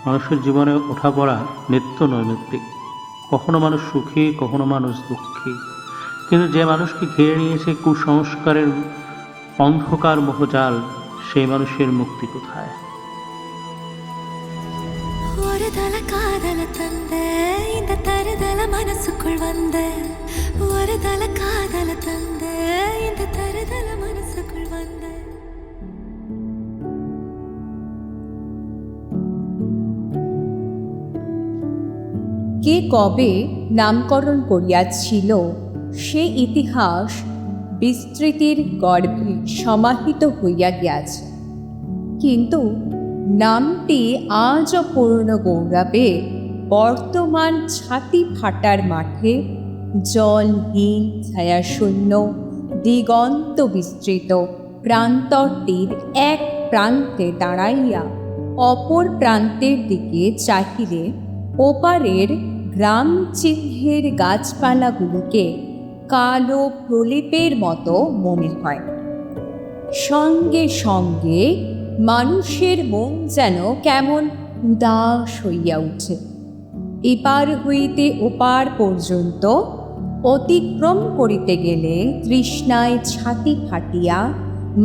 মানুষের জীবনে ওঠাপড়া নিত্য নৈমিত্তিক। কখনো মানুষ সুখী, কখনো মানুষ দুঃখী। কিন্তু যে মানুষকে ঘিরে নিয়েছে কুসংস্কারের অন্ধকার মোহজাল, সেই মানুষের মুক্তি কোথায়? ஒரு தல காதல தந்த இந்த தருதல மனசுக்குள் வந்த ஒரு தல காதல தந்த இந்த தருதல மனசுக்குள் வந்த কে কবে নামকরণ করিয়াছিল সে ইতিহাস বিস্তৃতির গর্ভে সমাহিত হইয়া গিয়াছে, কিন্তু নামটি আজও পূর্ণ গৌরবে বর্তমান ছাতি ফাটার মাঠে জলহীন ছায়াশূন্য দিগন্ত বিস্তৃত প্রান্তরটির এক প্রান্তে দাঁড়াইয়া অপর প্রান্তের দিকে চাহিলে ওপারের গ্রাম চিহ্নের গাছপালাগুলিকে কালো প্রলেপের মতো মনে হয়। সঙ্গে সঙ্গে মানুষের মন যেন কেমন উদাস হইয়া উঠে। এপার হইতে ওপার পর্যন্ত অতিক্রম করিতে গেলে তৃষ্ণায় ছাতি ফাটিয়া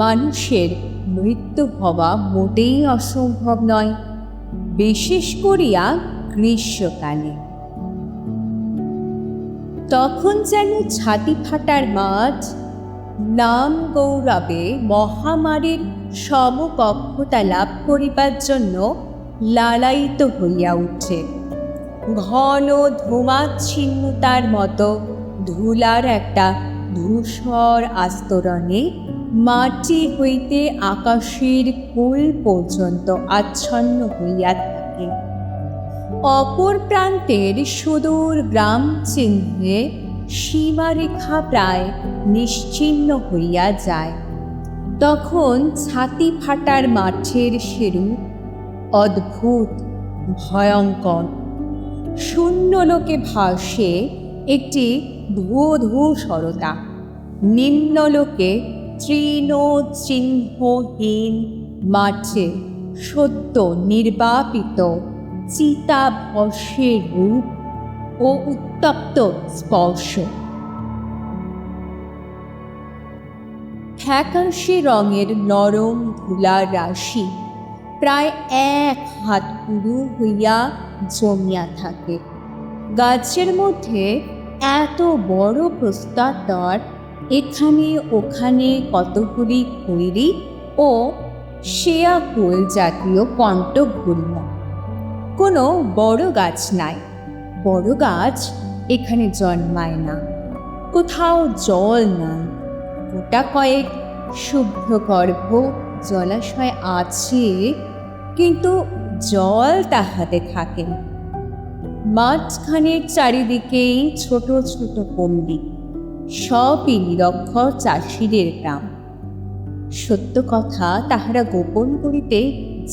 মানুষের মৃত্যু হওয়া মোটেই অসম্ভব নয়, বিশেষ করিয়া গ্রীষ্মকালে। তখন যেন ছাতি ফাটার মাঠ নাম গৌরবে মহামারীর সমকক্ষতা লাভ করিবার জন্য লালায়িত হইয়া উঠে। ঘন ধূমাচ্ছিন্নতার মতো ধুলার একটা ধূসর আস্তরণে মাটি হইতে আকাশের কূল পর্যন্ত আচ্ছন্ন হইয়া থাকে। অপর প্রান্তের সুদূর গ্রাম চিহ্নে সীমারেখা প্রায় নিশ্চিহ্ন হইয়া যায়। তখন ছাতি ফাটার মাঠের সেরূপ অদ্ভুত ভয়ঙ্কর। শূন্য লোকে ভাসে একটি ধূসরতা, নিম্নলোকে তৃণ চিহ্নহীন মাঠে সদ্য নির্বাপিত চিতাভস্মের রূপ ও উত্তপ্ত স্পর্শ। ফ্যাকাশে রঙের নরম ধুলার রাশি প্রায় 1 হাত পুরু হইয়া জমিয়া থাকে। গাছের মধ্যে এত বড় প্রস্তর, এখানে ওখানে কতগুলি খৈরি ও শেয়া ফুল জাতীয় কণ্টকগুল্ম। কোনো বড় গাছ নাই, বড় গাছ এখানে জন্মায় না। কোথাও জল নাই, গোটা কয়েক শুভ্রগর্ভ জলাশয় আছে, কিন্তু জল তাহাতে থাকে না। মাঝখানের চারিদিকেই ছোট ছোট পল্লী, সবই নিরক্ষর চাষিদের গ্রাম। সত্য কথা তাহারা গোপন করিতে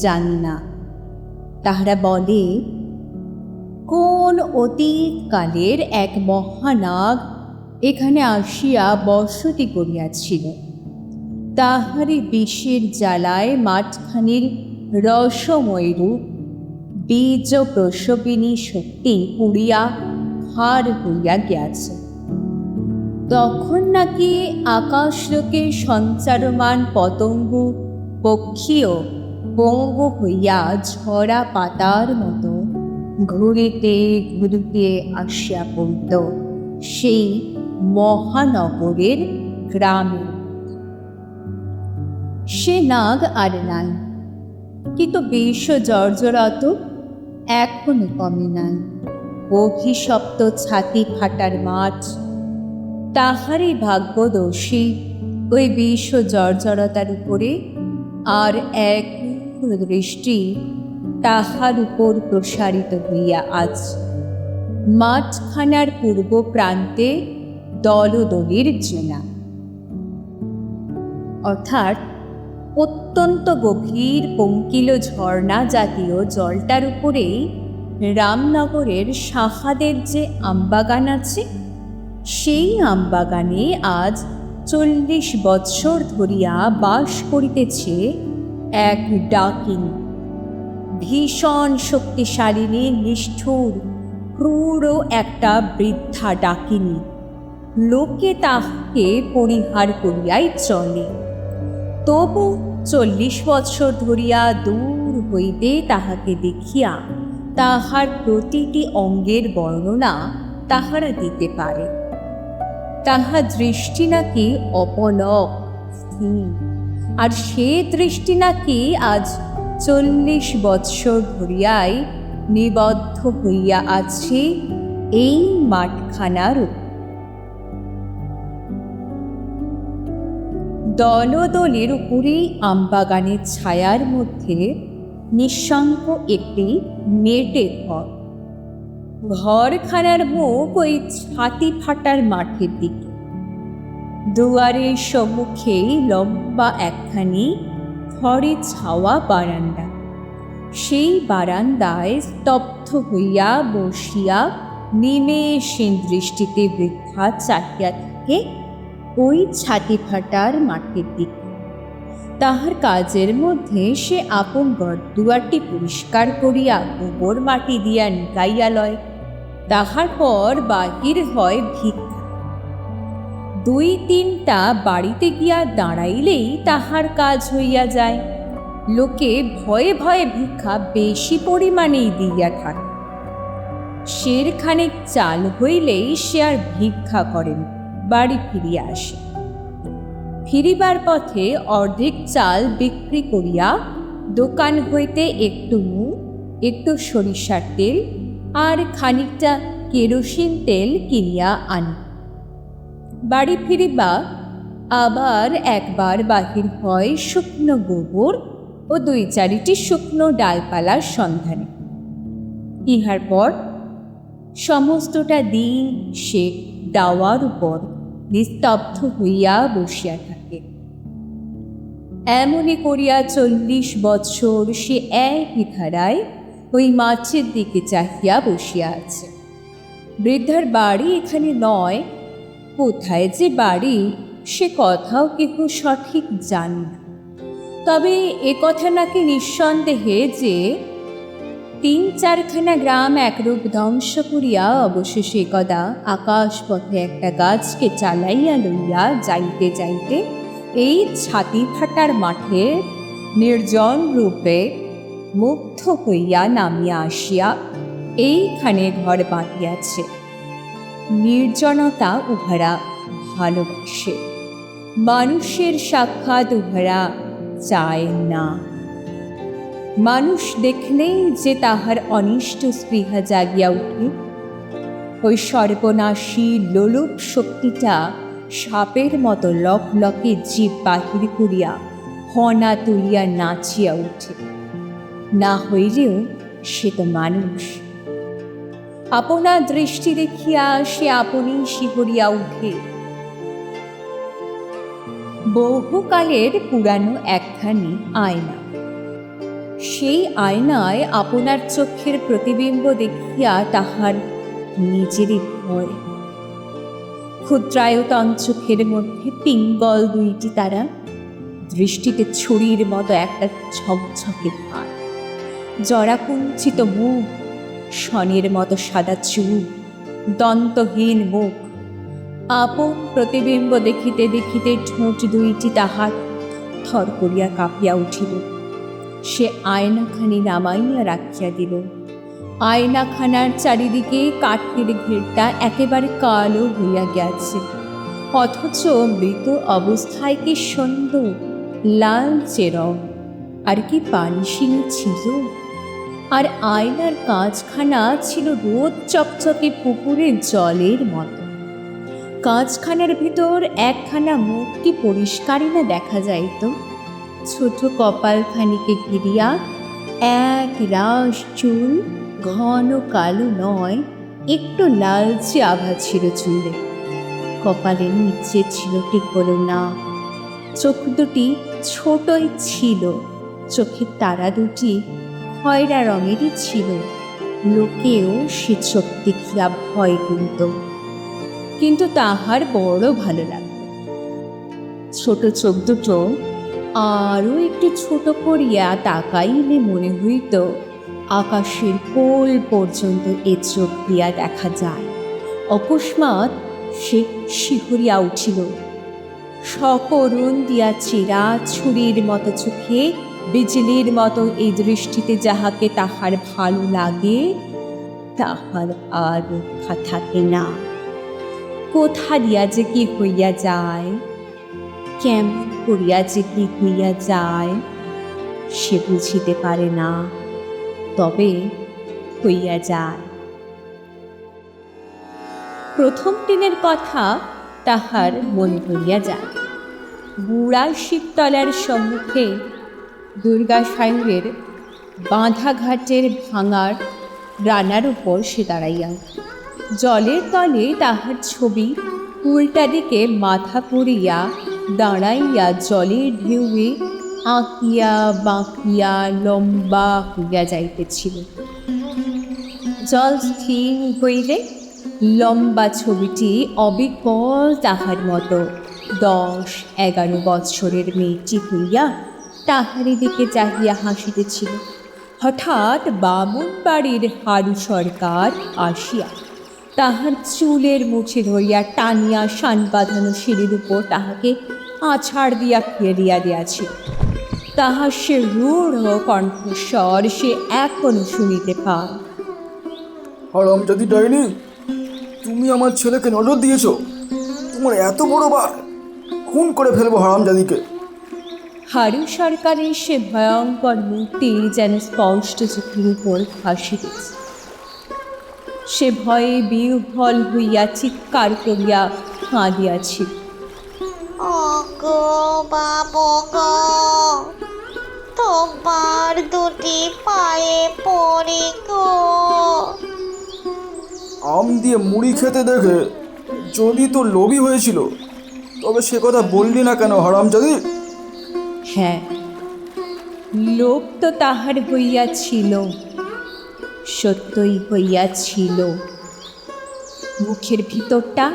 জানি না। তাহারা বলে, কোন অতীতকালের এক মহানাগ এখানে আসিয়া বসতি করিয়াছিল। তাহারই বিষের জ্বালায় মাঠখানির রসময় রূপ বীজ প্রসবিনী শক্তি পুড়িয়া হার হইয়া গিয়াছে। তখন নাকি আকাশলোকে সঞ্চারমান পতঙ্গ পক্ষীও পঙ্গু হইয়া ঝরা পাতার মতো ঘুরিতে ঘুরিতে আসিয়া পড়িত সেই মহানগরের গ্রামে। সে নাগ আর নাই, কিন্তু বিশ্ব জর্জরত এখনো কমে নাই। অভিশপ্ত ছাতি ফাটার মাঠ, তাহারই ভাগ্যদোষী ওই বিশ্ব জর্জরতার উপরে আর এক দৃষ্টি তাহার উপর প্রসারিত হইয়া আছে। মাঠখানার পূর্ব প্রান্তে দলদলির জেলা, অর্থাৎ অত্যন্ত গভীর পঙ্কিল ঝর্ণা জাতীয় জলটার উপরেই রামনগরের সাহাদের যে আমবাগান আছে, সেই আমবাগানে আজ 40 বৎসর ধরিয়া বাস করিতেছে এক ডাকিনী। ভীষণ শক্তিশালিনী, নিষ্ঠুর, ক্রূর একটা বৃদ্ধা ডাকিনী। লোকে তাহাকে পরিহার করিয়াই চলে। তবু 40 বৎসর ধরিয়া দূর হইতে তাহাকে দেখিয়া তাহার প্রতিটি অঙ্গের বর্ণনা তাহারা দিতে পারে। তাহার দৃষ্টি নাকি অপলক, স্থির, আর সে দৃষ্টি নাকি আজ 40 বৎসর ধরিয়াই নিবদ্ধ হইয়া আছে এই মাঠখানার উপর। দলদলের উপরেই আমবাগানের ছায়ার মধ্যে নিঃসঙ্গ একটি মেটে ঘর। ঘরখানার মুখ ওই ছাতি ফাটার মাঠের দিকে। দুয়ারের সম্মুখেই লম্বা একখানি খড়ে ছাওয়া বারান্দা। সেই বারান্দায় স্তব্ধ হইয়া বসিয়া নিমেষহীন দৃষ্টিতে বৃদ্ধা চাহিয়া থাকে ওই ছাতি ফাটার মাঠের দিকে। তাহার কাজের মধ্যে সে আপন ঘরদুয়ারটি পরিষ্কার করিয়া গোবর মাটি দিয়া নিকাইয়া লয়। তাহার পর বাহির হয় ভিক্ষা। 2-3টা বাড়িতে গিয়া দাঁড়াইলেই তাহার কাজ হইয়া যায়। লোকে ভয়ে ভয়ে ভিক্ষা বেশি পরিমাণেই দিয়া থাকে। সেরখানেক চাল হইলেই সে আর ভিক্ষা করেন, বাড়ি ফিরিয়া আসে। ফিরিবার পথে অর্ধেক চাল বিক্রি করিয়া দোকান হইতে একটু নুন, একটু সরিষার তেল আর খানিকটা কেরোসিন তেল কিনিয়া আনি। বাড়ি ফিরিবা আবার একবার বাহির হয় শুকনো গোবর ও 2-4টি শুকনো ডালপালার সন্ধানে। ইহার পর সমস্তটা দিন সে দাওয়ার উপর নিস্তব্ধ হইয়া বসিয়া থাকে। এমনি করিয়া 40 বৎসর সে একই ধারায় ওই মাছের দিকে চাহিয়া বসিয়া আছে। বৃদ্ধার বাড়ি এখানে নয়, কোথায় যে বাড়ি সে কথাও কেহ সঠিক জানে না। তবে এ কথা নাকি নিঃসন্দেহে যে 3-4খানা গ্রাম একরূপ ধ্বংস করিয়া অবশেষে একদা আকাশপথে একটা গাছকে চালাইয়া লইয়া যাইতে যাইতে এই ছাতি ফাটার মাঠে নির্জন রূপে মুগ্ধ হইয়া নামিয়া আসিয়া এইখানে ঘর বাঁধিয়াছে। নির্জনতা উহারা ভালোবাসে, মানুষের সাক্ষাৎ উহারা চায় না। মানুষ দেখলেই যে তাহার অনিষ্ট স্পৃহা জাগিয়া উঠে, ওই সর্বনাশী লোলুপ শক্তিটা সাপের মতো লকলকে জীব বাহির করিয়া হনা তুলিয়া নাচিয়া উঠে। না হইলেও সে তো মানুষ। আপনার দৃষ্টি দেখিয়া সে আপনি শিহরিয়া উঠে। বহুকালের পুরানো একখানি আয়না। সেই আয়নায় আপনার চোখের প্রতিবিম্ব দেখিয়া তাহার নিজেরই ভয়। ক্ষুদ্রায়তন চোখের মধ্যে পিঙ্গল 2টি তারা, দৃষ্টিতে ছুরির মতো একটা ঝকঝকে ভার, জরাকুঞ্চিত মুখ, শনের মতো সাদা চুল, দন্তহীন মুখ। আপন প্রতিবিম্ব দেখিতে দেখিতে ঠোঁট 2টি তাহার থর করিয়া কাঁপিয়া উঠিল। সে আয়নাখানি নামাইয়া রাখিয়া দিল। আয়নাখানার চারিদিকে কাঠের ঘেরটা একেবারে কালো হইয়া গেছে, অথচ মৃত অবস্থায় কি সুন্দর লালচে রং, আর কি পানিশিনী ছিল। আর আয়নার কাঁচখানা ছিল রোদ চকচকে পুকুরের জলের মতো। কাঁচখানার ভিতর একখানা মুখ কি পরিষ্কারই না দেখা যাইত। ছোট কপালখানিকে ঘিরিয়া এক রাশ চুল, ঘন কালো নয়, একটু লালচে আভা ছিল চুলে। কপালের নিচে ছিল টিকল না। চোখ দুটি ছোটই ছিল, চোখের তারা দুটি খয়রা রঙেরই ছিল। লোকেও সে চোখ দেখিয়া ভয় করিত, কিন্তু তাহার বড় ভালো লাগত। ছোট চোখ দুটো আরও একটু ছোট করিয়া তাকাইলে মনে হইত আকাশের কোল পর্যন্ত এ চোখ দিয়া দেখা যায়। অকস্মাৎ সে শিহরিয়া উঠিল। সকরুণ দিয়া চেরা ছুরির মতো চোখে বিজলির মতো এই দৃষ্টিতে যাহাকে তাহার ভালো লাগে তাহার আর রক্ষা থাকে না। কোথা দিয়া যে কি হইয়া যায়, কেমন করিয়া যে কি হইয়া যায় সে বুঝিতে পারে না, তবে হইয়া যায়। প্রথম দিনের কথা তাহার মনে হইয়া যায়। বুড়া শিবতলার সম্মুখে দুর্গাসায়রের বাঁধা ঘাটের ভাঙার রানার উপর সে দাঁড়াইয়া, জলের তলে তাহার ছবি উল্টা দিকে মাথা করিয়া দাঁড়াইয়া জলের ঢেউয়ে আঁকিয়া বাঁকিয়া লম্বা হইয়া যাইতেছিল। জল স্থির হইলে লম্বা ছবিটি অবিকল তাহার মতো 10-11 বৎসরের মেয়েটি হইয়া তাহারি দিকে চাহিয়া হাসিতেছিল। হঠাৎ বামুন বাড়ির হারু সরকার আসিয়া তাহার চুলের মুঠি ধরিয়া টানিয়া শান বাঁধানো সিঁড়ির উপর তাহাকে আছাড় দিয়া ফেলিয়া দিয়াছিল। তাহার সে রূঢ় কণ্ঠস্বর সে এখনো শুনিতে পায়। হারামজাদি ডাইনি, তুমি আমার ছেলেকে নজর দিয়েছো। তোমার এত বড় বার, খুন করে ফেলবো হারামজাদিকে। হারু সরকারের সে ভয়ঙ্কর মূর্তি যেন স্পষ্ট চোখের উপর ভাসিতেছে। সে ভয়ে বিহ্বল হইয়া চিৎকার করিয়া কাঁদিয়াছিল। ওগো বাবু গো, তোমার দুটি পায়ে পড়ি গো। আম দিয়ে মুড়ি খেতে দেখে যদি তোর লোভী হয়েছিল, তবে সে কথা বললি না কেন হারামজাদি? হ্যাঁ, লোভ তো তাহার হইয়াছিল, সত্যই হইয়াছিল। মুখের ভিতরটা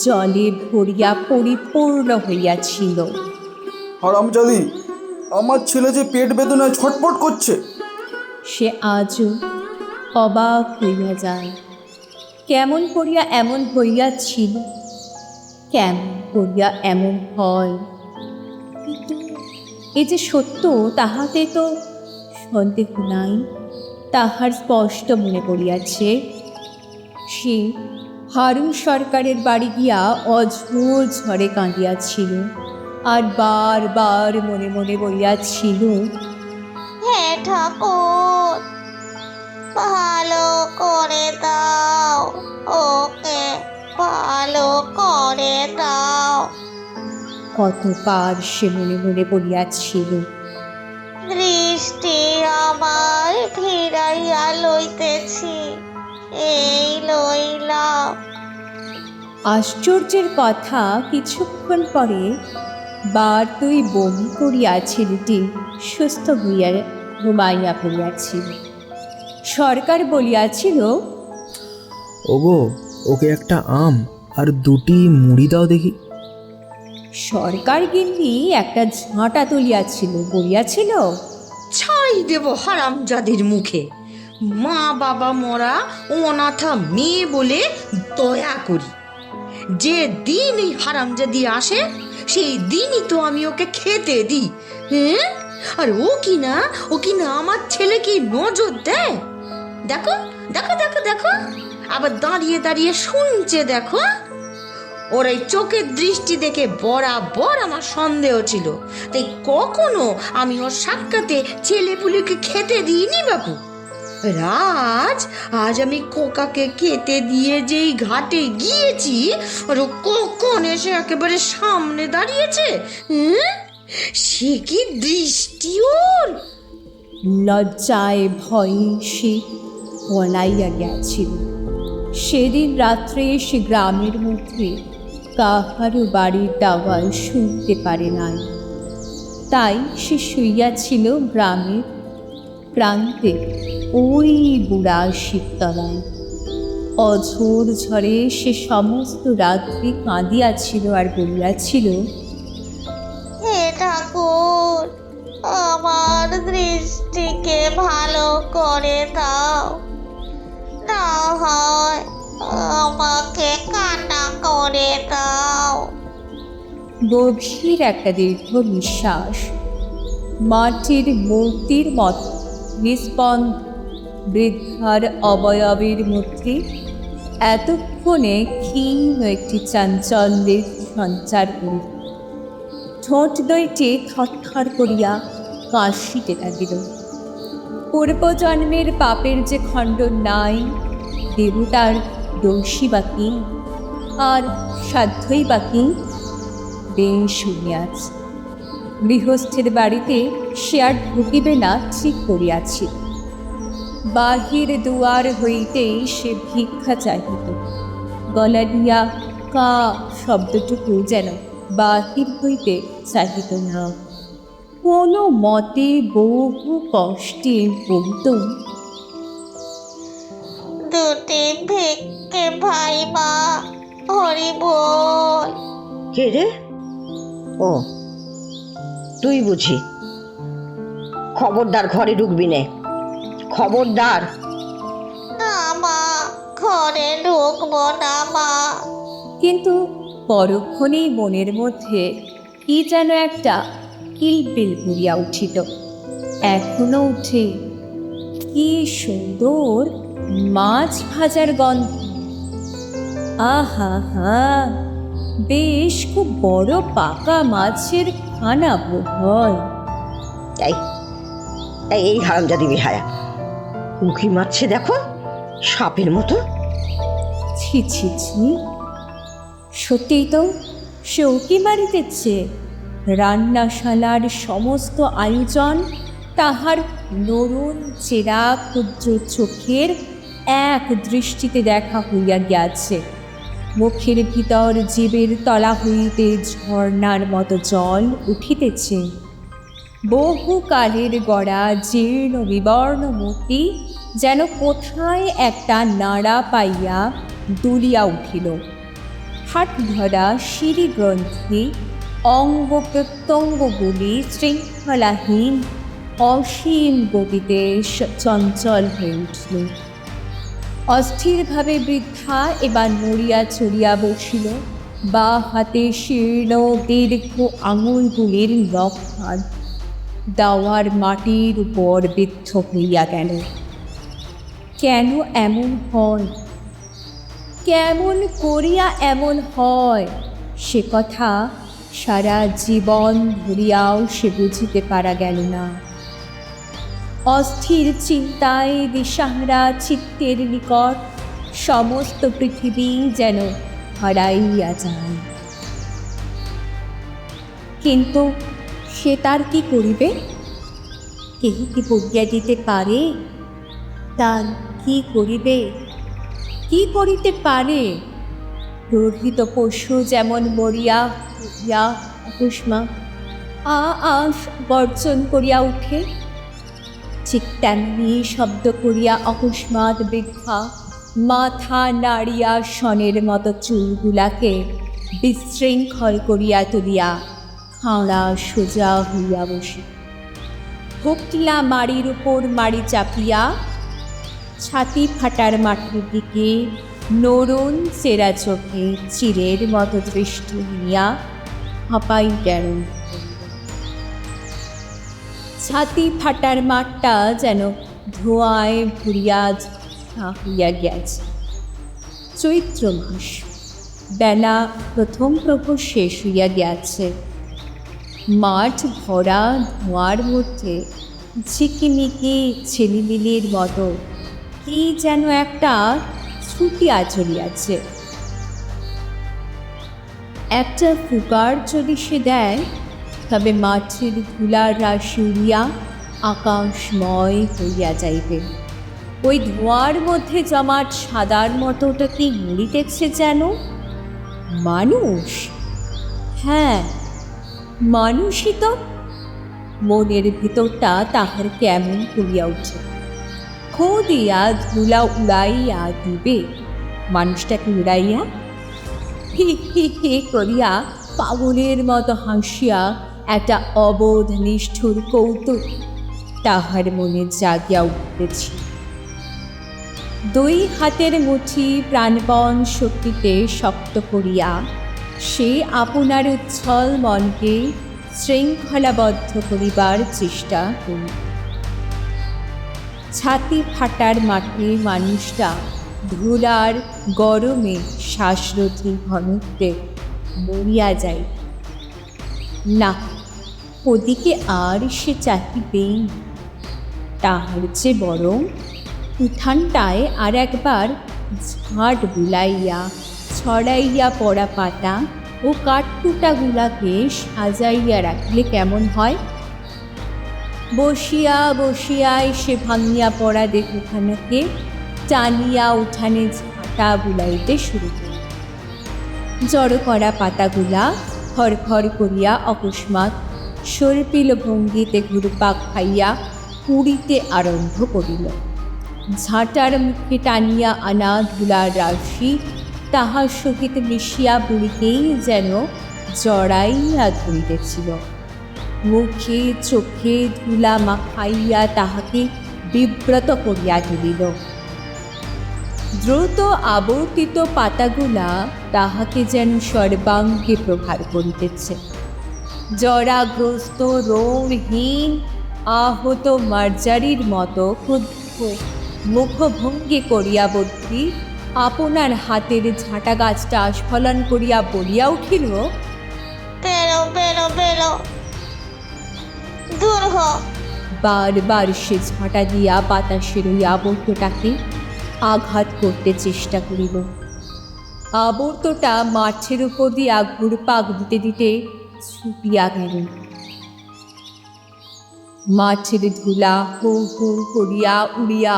জলে ভরিয়া পরিপূর্ণ হইয়াছিল। হারামজাদি, আমার ছেলে যে পেট বেদনায় ছটফট করছে। সে আজও অবাক হইয়া যায়। কেমন করিয়া এমন হইয়াছিল, কেমন করিয়া এমন হয়। কিন্তু এ যে সত্য তাহাতে তো সন্দেহ নাই। তাহার স্পষ্ট মনে পড়িয়াছে সে হারু সরকারের বাড়ি গিয়া অঝোর ঝড়ে কাঁদিয়াছিল, আর বারবার মনে মনে বলিয়াছিল, হে ঠাকুর, ভালো করে দাও, ওকে ভালো করে দাও। কতবার সে মনে মনে বলিয়াছিল। দৃষ্টি আমার ফিরাইয়া লইতেছি, এই লইলাম। আশ্চর্যের কথা, কিছুক্ষণ পরে বার তুই বমি করিয়া ছেলেটি সুস্থ হইয়া ঘুমাইয়া পড়িয়াছিল। সরকার বলিয়াছিল, ওগো, ওকে একটা আম আর দুটি মুড়ি দাও দেখি। সরকার গিন্নি একটা ঝাঁটা তুলিয়াছিল, বলিয়াছিল, ছাই দেব হারামজাদির মুখে। মা বাবা মরা অনাথা মেয়ে বলে দয়া করি। যে দিন এই হারামজাদি আসে সেই দিনই তো আমি ওকে খেতে দিই। হ্যাঁ, আর ও কি না আমার ছেলে কি নজর দেয়? দেখো দেখো দেখো দেখো, আবার দাঁড়িয়ে দাঁড়িয়ে শুনছে। দেখো, ওর এই চোখের দৃষ্টি দেখে বরাবর আমার সন্দেহ ছিল, তাই কখনো আমি ওর সাক্ষাতে ছেলেপুলিকে খেতে দিইনি বাবু। আজ আমি কোকাকে খেতে দিয়ে যেই ঘাটে গিয়েছি, আর ও কখন এসে একেবারে সামনে দাঁড়িয়েছে। সে কি দৃষ্টি ওর! লজ্জায় ভয়ে সে পলাইয়া গেছিল। সেদিন রাত্রে সে গ্রামের মধ্যে কাহারও বাড়ির দাওয়াল শুনতে পারে নাই। তাই সে শুইয়াছিল গ্রামের প্রান্তে ওই বুড়া শিবতলায়। অঝোর ঝড়ে সে সমস্ত রাত্রি কাঁদিয়াছিল আর বলিয়াছিল, হে ঠাকুর, বৃষ্টিকে ভালো করে দাও, না হয় আমাকে কান্না করে দাও। গভীর একটা দীর্ঘ নিঃশ্বাস, মাটির মূর্তির মতো নিস্পন্দ বৃদ্ধার অবয়বের মধ্যে এতক্ষণে ক্ষীণ একটি চাঞ্চল্যের সঞ্চার করিল। ঠোঁট দুইটি থরথর করিয়া কাশিতে লাগিল। পূর্বজন্মের পাপের যে খণ্ডন নাই, দেবতার দোষী বাকি আর সাধ্যই বাকি বেশ শুনিয়াছে। গৃহস্থের বাড়িতে সে আর ঢুকিবে না ঠিক করিয়াছি। বাহির দুয়ার হইতেই সে ভিক্ষা চাহিত। গলা দিয়া কা শব্দটুকু যেন বাহির হইতে চাহিত না। কোনো মতে বহু কষ্টে বলত, দুটি ভিক্ষে ভাই মা, হরি বল। কে রে? ও তুই বুঝি? খবরদার ঘরে ঢুকবি নে, খবরদার। না মা, ঘরে ঢুকবো না মা। কিন্তু পরক্ষণেই মনের মধ্যে কি যেন একটা কিলবিল করিয়া উঠিত। এখনো উঠে। কি সুন্দর মাছ ভাজার গন্ধ! আহা হা, বেশ খুব বড় পাকা মাছের খানা বোধহয়। এই এই হারামজাদি বেহায়া, উঁকি মারছে দেখো, সাপের মতো। ছি ছি ছি, সত্যিই তো সে উঁকি মারিতেছে। রান্নাশালার সমস্ত আয়োজন তাহার নরুণ চেরা ক্ষুদ্র চোখের এক দৃষ্টিতে দেখা হইয়া গিয়াছে। মুখের ভিতর জীবের তলা হইতে ঝর্ণার মতো জল উঠিতেছে। বহুকালের গড়া জীর্ণ বিবর্ণ মূর্তি যেন কোথায় একটা নাড়া পাইয়া দুলিয়া উঠিল। হাট ধরা সিঁড়ি গ্রন্থি অঙ্গ প্রত্যঙ্গগুলি শৃঙ্খলাহীন অসীম গতিতে চঞ্চল হয়ে উঠল। অস্থিরভাবে বৃদ্ধা এবার নড়িয়া চড়িয়া বসিল। বা হাতে শীর্ণ দীর্ঘ আঙুলগুলির নখহাত দাওয়ার মাটির উপর বিদ্ধ হইয়া গেল। কেন এমন হয়? কেমন করিয়া এমন হয় সে কথা সারা জীবন ধরিয়াও সে বুঝিতে পারা গেল না। অস্থির চিন্তায় দিশাহারা চিত্তের নিকট সমস্ত পৃথিবী যেন হারাইয়া যায়। কিন্তু সে তার কি করিবে? কেহ কি বলিয়া দিতে পারে তার কি করিবে? কি করিতে পারে? রোহিত পশু যেমন মরিয়া হইয়া অকস্মাৎ গর্জন করিয়া উঠে, ঠিক তেমনি শব্দ করিয়া অকস্মাৎ বৃদ্ধা মাথা নাড়িয়া শনের মতো চুলগুলাকে বিশৃঙ্খল করিয়া তুলিয়া খাঁড়া সোজা হইয়া বসে হুকলা মাড়ির উপর মাড়ি চাপিয়া ছাতি ফাটার মাটির দিকে নরুণ চেরা চোখে চিরের মতো দৃষ্টি নিয়া হাঁপাই গেল। ছাতি ফাটার মাঠটা যেন ধোঁয়ায় ভরিয়া হইয়া গিয়াছে। চৈত্র মাস, বেলা প্রথম প্রহর শেষ হইয়া গিয়াছে। মাঠ ভরা ধোঁয়ার মধ্যে ঝিকিমিকি ছেলেমিলির মতো কি যেন একটা ছুটি আচরিয়াছে। একটা ফুকার যদি সে দেয়, তবে মাঠের ধুলার রাশি উড়িয়া আকাশময় হইয়া যাইবে। ওই ধোঁয়ার মধ্যে জমাট সাদার মতো ওটা কি মুড়িতেছে যেন মানুষ। হ্যাঁ, মানুষই তো। মনের ভিতরটা তাহার কেমন করিয়া উঠে। খোদিয়া ধুলা উড়াইয়া দিবে মানুষটাকে উড়াইয়া। হি হি হি করিয়া পাগলের মতো হাসিয়া একটা অবোধ নিষ্ঠুর কৌতুক তাহার মনে জাগিয়া উঠিতেছিল। দুই হাতের মুঠি প্রাণপণ শক্তিতে শক্ত করিয়া সে আপনার উচ্ছল মনকে শৃঙ্খলাবদ্ধ করিবার চেষ্টা করিল। ছাতি ফাটার মাঠে মানুষটা ধুলার গরমে শ্বাসরোধী ঘনত্বে মরিয়া যায়। না, ওদিকে আর সে চাহিবেই। তাহার যে বরং উঠানটায় আর একবার ঝাঁট বুলাইয়া ছড়াইয়া পড়া পাতা ও কাঠকুটাগুলাকে সাজাইয়া রাখলে কেমন হয়। বসিয়া বসিয়াই সে ভাঙিয়া পড়া দেহখানাকে টানিয়া উঠানে ঝাঁটা বুলাইতে শুরু করে। জড়ো করা পাতাগুলা খড়খড় করিয়া অকস্মাৎ সর্পিল ভঙ্গিতে ঘুরপাক খাইয়া পুড়িতে আরম্ভ করিল। ঝাঁটার মুখে টানিয়া আনা ধুলার রাশি তাহার সহিত মিশিয়া বুড়িকেই যেন জড়াইয়া ধরিতেছিল। মুখে চোখে ধুলা মাখাইয়া তাহাকে বিব্রত করিয়া তুলিল। দ্রুত আবর্তিত পাতাগুলা তাহাকে যেন সর্বাঙ্গে প্রহার করিতেছে। জরাগ্রস্ত রোমহীন আহত মার্জারির মতো ক্ষুব্ধ মুখভঙ্গি করিয়া বদ্রী আপনার হাতের ঝাঁটা গাছটা আস্ফলন করিয়া বলিয়া উঠিল, বেরো বেরো বেরো, দূর হ। বারবার সে ঝাঁটা দিয়া বাতাসের ওই আবর্তটাকে আঘাত করতে চেষ্টা করিল। আবর্তটা মাঠের উপর দিয়া ঘুরপাক দিতে দিতে ছুটিয়া গেল। মাঠের ধুলা হো হো করিয়া উড়িয়া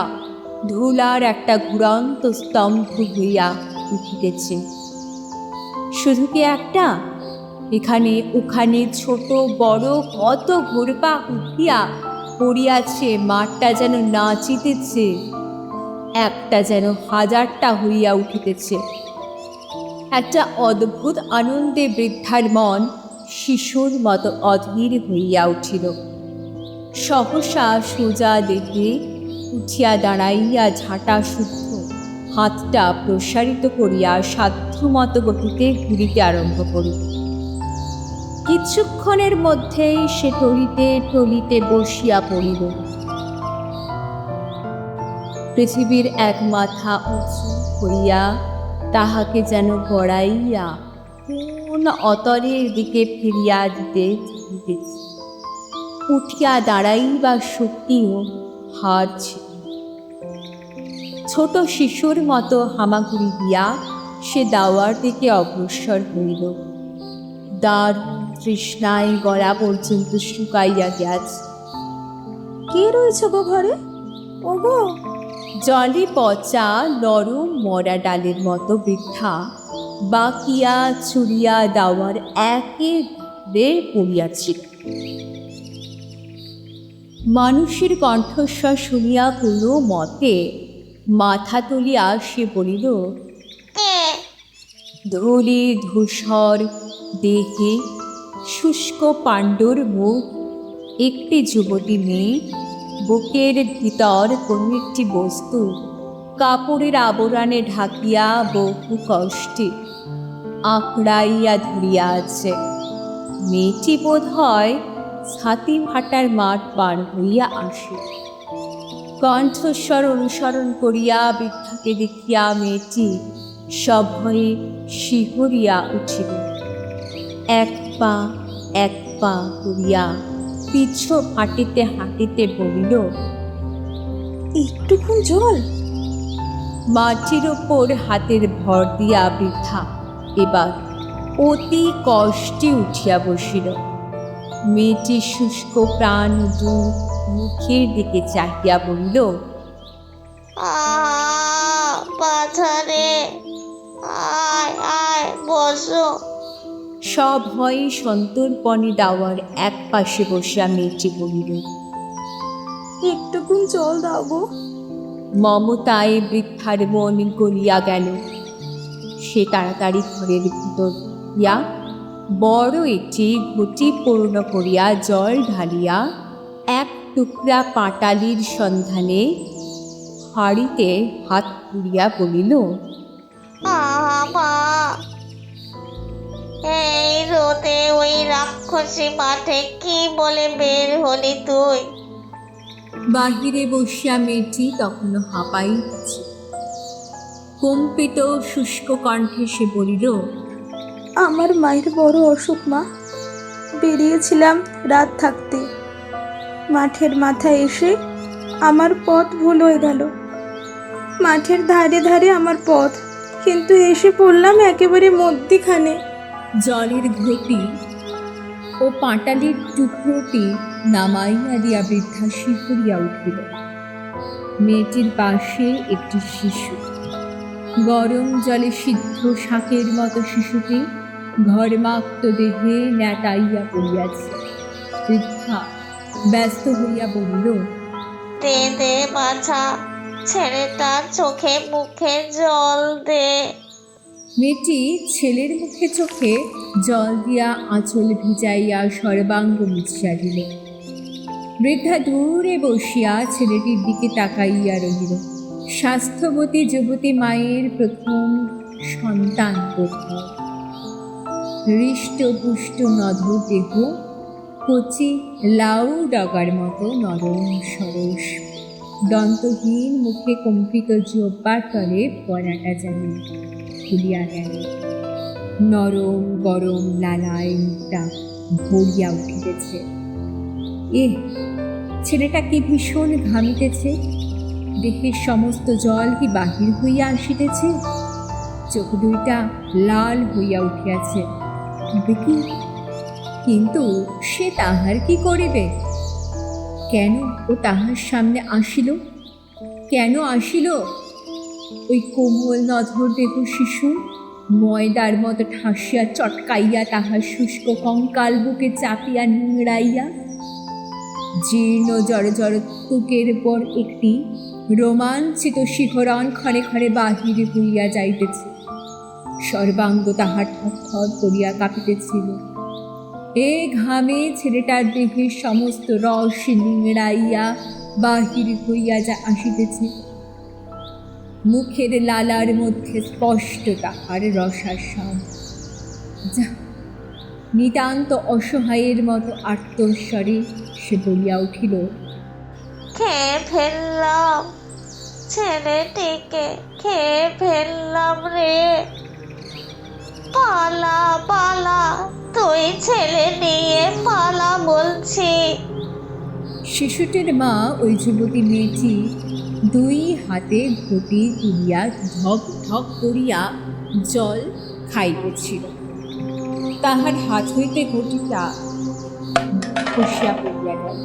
ধুলার একটা ঘুরন্ত স্তম্ভ হইয়া উঠিতেছে। শুধু কি একটা? এখানে ওখানে ছোট বড় কত ঘুরপাক উঠিয়া পড়িয়াছে। মাঠটা যেন নাচিতেছে, একটা যেন হাজারটা হইয়া উঠিতেছে। একটা অদ্ভুত আনন্দে বৃদ্ধার মন শিশুর মতো অধীর হইয়া উঠিল। সহসা সোজা দেহে উঠিয়া দাঁড়াইয়া ঝাঁটা শুদ্ধ হাতটা প্রসারিত করিয়া সাধ্যমতো গতিতে ঘুরিতে আরম্ভ করিল। কিছুক্ষণের মধ্যেই সে টলিতে টলিতে বসিয়া পড়িল। পৃথিবীর এক মাথা উঁচু করিয়া তাহাকে যেন গড়াইয়া কোন অতরের দিকে ফিরিয়া দিতে চাহিতেছে। উঠিয়া দাঁড়াইবার শক্তিও হারছিল। ছোট শিশুর মতো হামাগুড়ি দিয়া সে দাওয়ার দিকে অগ্রসর হইল। দ্বার তৃষ্ণায় গলা পর্যন্ত শুকাইয়া গেছে। কে রয়েছে গো ঘরে? ওগো! জলে পচা নরম মরা ডালের মতো বৃদ্ধা বাকিয়া ছুড়িয়া দাওয়ার একেবারে পড়িয়াছিল। মানুষের কণ্ঠস্বর শুনিয়া কোনো মতে মাথা তুলিয়া সে বলিল, কে? ধূলি ধূসর দেহে শুষ্ক পাণ্ডুর মুখ, একটি যুবতী মেয়ে, বুকের ভিতর কোনো একটি বস্তু কাপড়ের আবরণে ঢাকিয়া বহু কষ্টে আঁকড়াইয়া ধরিয়া আছে। মেয়েটি বোধ হয় ছাতি ফাটার মাঠ পার হইয়া আসে। কণ্ঠস্বর অনুসরণ করিয়া বৃদ্ধাকে দেখিয়া মেয়েটি সভয়ে শিহরিয়া উঠিল। এক পা করিয়া পিছু হাঁটিতে হাঁটিতে বলিল, একটুক্ষণ জল। মাটির ওপর হাতের ভর দিয়া বৃদ্ধা এবার অতি কষ্টে উঠিয়া বসিল। মেয়েটি শুষ্ক প্রাণ দু মুখের দিকে চাহিয়া বলিল, পাথারে, আয় আয় বসো। সভয়ে সন্তর্পণে দাওয়ার এক পাশে বসিয়া মেয়েটি বলিল, একটুকুন জল দাও গো। মমতায় বৃদ্ধার মন গলিয়া গেল। সে তাড়াতাড়ি ঘরের ভিতর গিয়া বড় একটি ঘটি পূর্ণ করিয়া জল ঢালিয়া এক টুকরা পাটালির সন্ধানে হাড়িতে হাত পুড়িয়া বলিল, মা, এই রোদে ওই রাক্ষসী মাঠে কি বলে বের হলি তুই? বাহিরে বসিয়া মেয়েটি তখনও হাঁপাইছে। কম্পিত শুষ্ক কণ্ঠে সে বলিল, আমার মায়ের বড় অসুখ মা, বেরিয়েছিলাম রাত থাকতে, মাঠের মাথায় এসে আমার পথ ভুল হয়ে গেল। মাঠের ধারে ধারে আমার পথ, কিন্তু এসে পড়লাম একেবারে মধ্যিখানে। জলের ঘটি ও পাটালির টুকরোটি নামাইয়া দিয়া বৃদ্ধা শিহরিয়া উঠিল। মেয়েটির পাশে একটি শিশু, গরম জলে সিদ্ধ শাকের মতো শিশুটি ঘর্মাক্ত দেহে ন্যাটাইয়া পড়িয়াছে। বৃদ্ধা ব্যস্ত হইয়া বলিল, দে দে বাছা, ছেলেটার চোখে মুখে জল দে। মেয়েটি ছেলের মুখে চোখে জল দিয়া আঁচল ভিজাইয়া সর্বাঙ্গ মুছিয়া দিল। বৃদ্ধা দূরে বসিয়া ছেলেটির দিকে তাকাইয়া রহিল। স্বাস্থ্যবতী যুবতী মায়ের প্রথম সন্তান বোধহয়। হৃষ্টপুষ্ট নধর দেহ, কচি লাউ ডগার মতো নরম সরস, দন্তহীন মুখে কম্পিত জিহ্বার তলে পরাটা যেন খুলিয়া গেল। নরম গরম লালায় মুখটা ভরিয়া উঠিতেছে। ছেলেটা কি ভীষণ ঘামিতেছে, দেহের সমস্ত জল কি বাহির হইয়া আসিতেছে, চোখ দুইটা লাল হইয়া উঠিয়াছে। দেখি, কিন্তু সে তাহার কি করিবে? কেন ও তাহার সামনে আসিল? কেন আসিল? ওই কোমল নধর দেহ শিশু ময়দার মতো ঠাসিয়া চটকাইয়া তাহার শুষ্ক কঙ্কাল বুকে চাপিয়া নিংড়াইয়া জীর্ণ জড় জড় তুকের পর একটি রোমাঞ্চিত শিহরণ ক্ষণে ক্ষণে বাহির হইয়া যাইতেছে। সর্বাঙ্গ তাহার থরথর করিয়া কাঁপিতেছিল। এ ঘামে ছেলেটার দেহের সমস্ত রস নিংড়াইয়া বাহির হইয়া আসিতেছে। মুখের লালার মধ্যে স্পষ্ট তাহার রসাস্বাদ। যা, নিতান্ত অসহায়ের মতো আর্তস্বরে সে বলিয়া উঠিল, খেয়ে ফেললাম ছেলেটিকে, খেয়ে ফেললাম রে। পালা পালা, তুই ছেলে নিয়ে পালা বলছি। শিশুটির মা ওই যুবতী মেয়েটি দুই হাতে ঘটি তুলিয়া ধক ধক করিয়া জল খাইতেছিল। তাহার হাত হইতে ঘটিটা খসিয়া পড়িয়া গেল।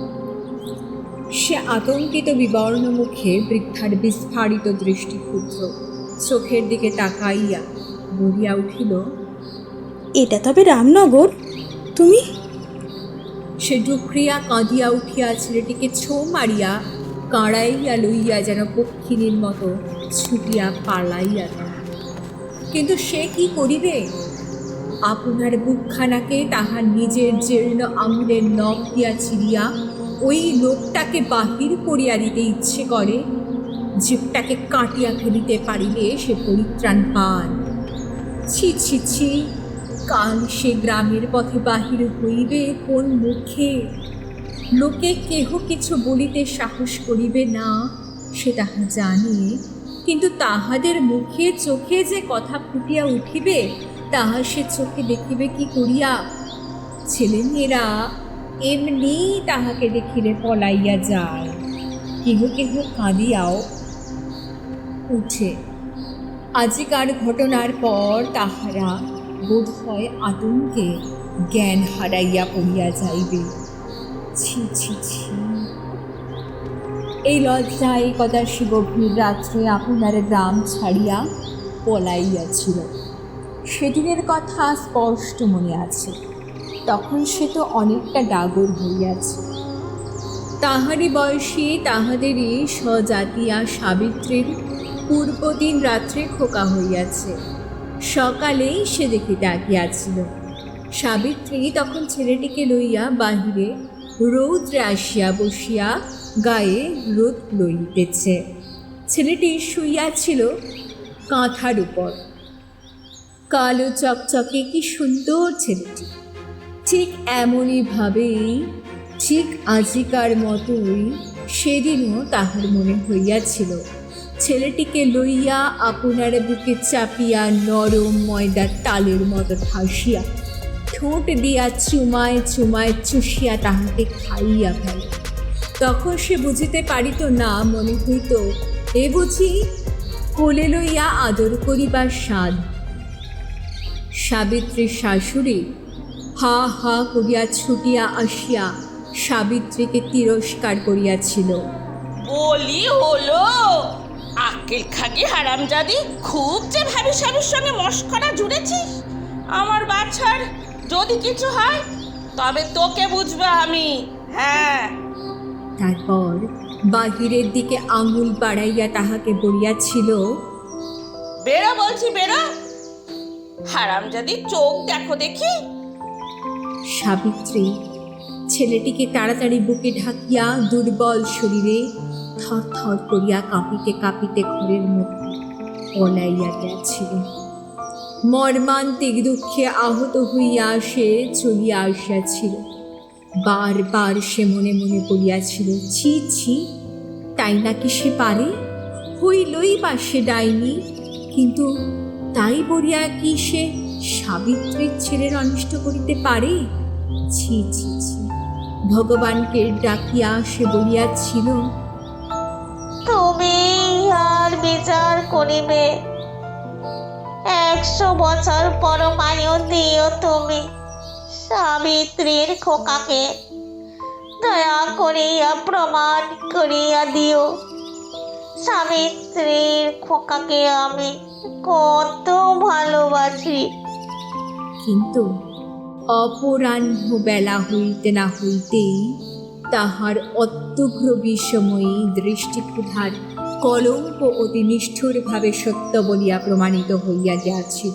সে আতঙ্কিত বিবর্ণ মুখে বৃদ্ধার বিস্ফারিত দৃষ্টি ক্ষুদ্র চোখের দিকে তাকাইয়া বলিয়া উঠিল, এটা তবে রামনগর? তুমি? সে ডুকরিয়া কাঁদিয়া উঠিয়া ছেলেটিকে ছো মারিয়া কাঁড়াইয়া লইয়া যেন পক্ষিণীর মতো ছুটিয়া পালাইয়া গেল। কিন্তু সে কি করিবে? আপনার বুকখানাকে তাহার নিজের জীর্ণ আঙুলের নখ দিয়া ছিঁড়িয়া ওই লোকটাকে বাহির করিয়া দিতে ইচ্ছে করে। জীবটাকে কাটিয়া ফেলিতে পারিলে সে পরিত্রাণ পান। ছি ছি ছি, কাল সে গ্রামের পথে বাহির হইবে কোন মুখে? লোকে কেহ কিছু বলিতে সাহস করিবে না, সে তাহা জানে, কিন্তু তাহাদের মুখে চোখে যে কথা ফুটিয়া উঠিবে তাহা সে চোখে দেখিবে কি করিয়া? ছেলেমেয়েরা এমনি তাহাকে দেখিলে পলাইয়া যায়, কেহ কেহ কাঁদিয়াও উঠে। আজিকার ঘটনার পর তাহারা বোধ হয় আতঙ্কে জ্ঞান হারাইয়া পড়িয়া যাইবে। ছি ছি ছি, এই লজ্জায় কদাসি গভীর রাত্রে আপনার গ্রাম ছাড়িয়া পলাইয়াছিল। সেদিনের কথা স্পষ্ট মনে আছে। তখন সে তো অনেকটা ডাগর হইয়াছে। তাহারই বয়সী তাহাদেরই স্বজাতিয়া সাবিত্রীর পূর্বদিন রাত্রে খোকা হইয়াছে। সকালেই সে দেখিতে আগিয়াছিল। সাবিত্রী তখন ছেলেটিকে লইয়া বাহিরে রৌদ্রে আসিয়া বসিয়া গায়ে রোদ লইতেছে। ছেলেটি শুইয়াছিল কাঁথার উপর। কালো চকচকে কি সুন্দর ছেলেটি, ঠিক এমনই ভাবেই, ঠিক আজিকার মতোই সেদিনও তাহার মনে হইয়াছিল। ছেলেটিকে লইয়া আপনার বুকে চাপিয়া নরম ময়দার তালের মতো ঠাসিয়া ঠোঁট দিয়া চুমায় চুমায় চুষিয়া তাহাকে খাইয়া ফেলে। তখন সে বুঝিতে পারিত না, মনে হইত এ বুঝি কোলে লইয়া আদর করিবার স্বাদ। সাবিত্রীর শাশুড়ি হা হা করিয়া ছুটিয়া আসিয়া সাবিত্রীকে তিরস্কার করিয়াছিল। বলি হলো, আক্কেল খাকি হারামজাদি, খুব যে ভাবি সাবির সঙ্গে মস্করা জুড়েছিস। আমার বাচ্চার যদি কিছু হয় তবে তোকে বুঝবে আমি। হ্যাঁ। তারপর বাহিরের দিকে আঙুল বাড়াইয়া তাহাকে বলিয়াছিল, বেরো বলছি, বেরো। হারামজাদি, চোখ দেখো দেখি। সাবিত্রী ছেলেটিকে তাড়াতাড়ি বুকে ঢাকিয়া দুর্বল শরীরে থর থর করিয়া কাঁপিতে কাঁপিতে ঘরের মধ্যে পলাইয়া গেছিল। মর্মান্তিক দুঃখে আহত হইয়া সে চলিয়া আসিয়াছিল। বারবার সে মনে মনে বলিয়াছিল, ছি ছি, তাই নাকি সে পারে? হইলই বা সে ডাইনি, কিন্তু তাই বলিয়া কি সে সাবিত্রীর ছেলের অনিষ্ট করিতে পারে? ছি ছি ছি। ভগবানকে ডাকিয়া সে বলিয়াছিল, তুমি আর বিচার করিবে। 100 বছর পরমায়ু দিও তুমি সাবিত্রীর খোকাকে, দয়া করিয়া প্রমাণ করিয়া দিও সাবিত্রীর খোকাকে আমি কত ভালোবাসি। কিন্তু অপরাহ্ন বেলা হইতে না হইতেই তাহার অত্যগ্র বিষময়ী দৃষ্টিক্ষুধার কলঙ্ক অতি নিষ্ঠুরভাবে সত্য বলিয়া প্রমাণিত হইয়া গিয়াছিল।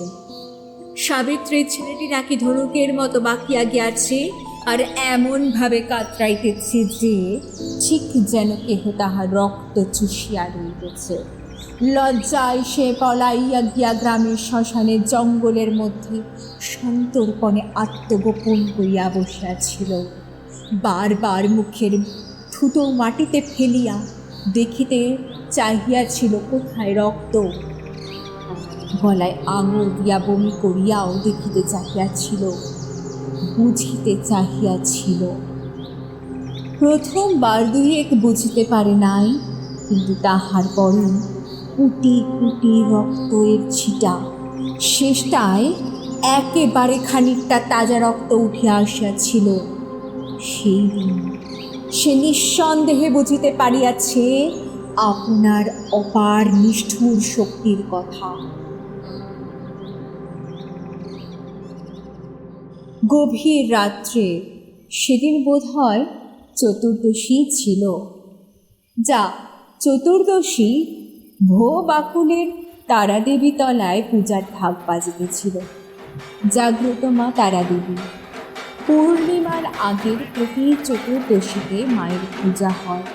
সাবিত্রীর ছেলেটি নাকি ধনুকের মতো বাকিয়া গিয়াছে, আর এমনভাবে কাতরাইতেছে যে ঠিক যেন কেহ তাহার রক্ত চুষিয়া রইতেছে। লজ্জায় সে পলাইয়া গিয়া গ্রামের শ্মশানে জঙ্গলের মধ্যে সন্তর্পণে আত্মগোপন করিয়া বসিয়াছিল। বারবার মুখের থুতো মাটিতে ফেলিয়া দেখিতে চাহিয়াছিল কোথায় রক্ত। গলায় আঙুল দিয়া বমি করিয়াও দেখিতে চাহিয়াছিল, বুঝিতে চাহিয়াছিল। প্রথমবার 2-1 বুঝিতে পারে নাই, কিন্তু তাহার পরও কুটি কুটি রক্তের ছিটা, শেষটায় একেবারে খানিকটা তাজা রক্ত উঠিয়া আসিয়াছিল। সেই দিন সে নিঃসন্দেহে বুঝিতে পারিয়াছে আপনার অপার নিষ্ঠুর শক্তির কথা। গভীর রাত্রে, সেদিন বোধ হয় চতুর্দশী ছিল, যা চতুর্দশী ভো বাকুলের তারাদেবী তলায় পূজার ঢাক বাজিতেছিল। জাগ্রত মা তারাদেবী। পূর্ণিমার আগের প্রতি চতুর্দশীতে মায়ের পূজা হয়,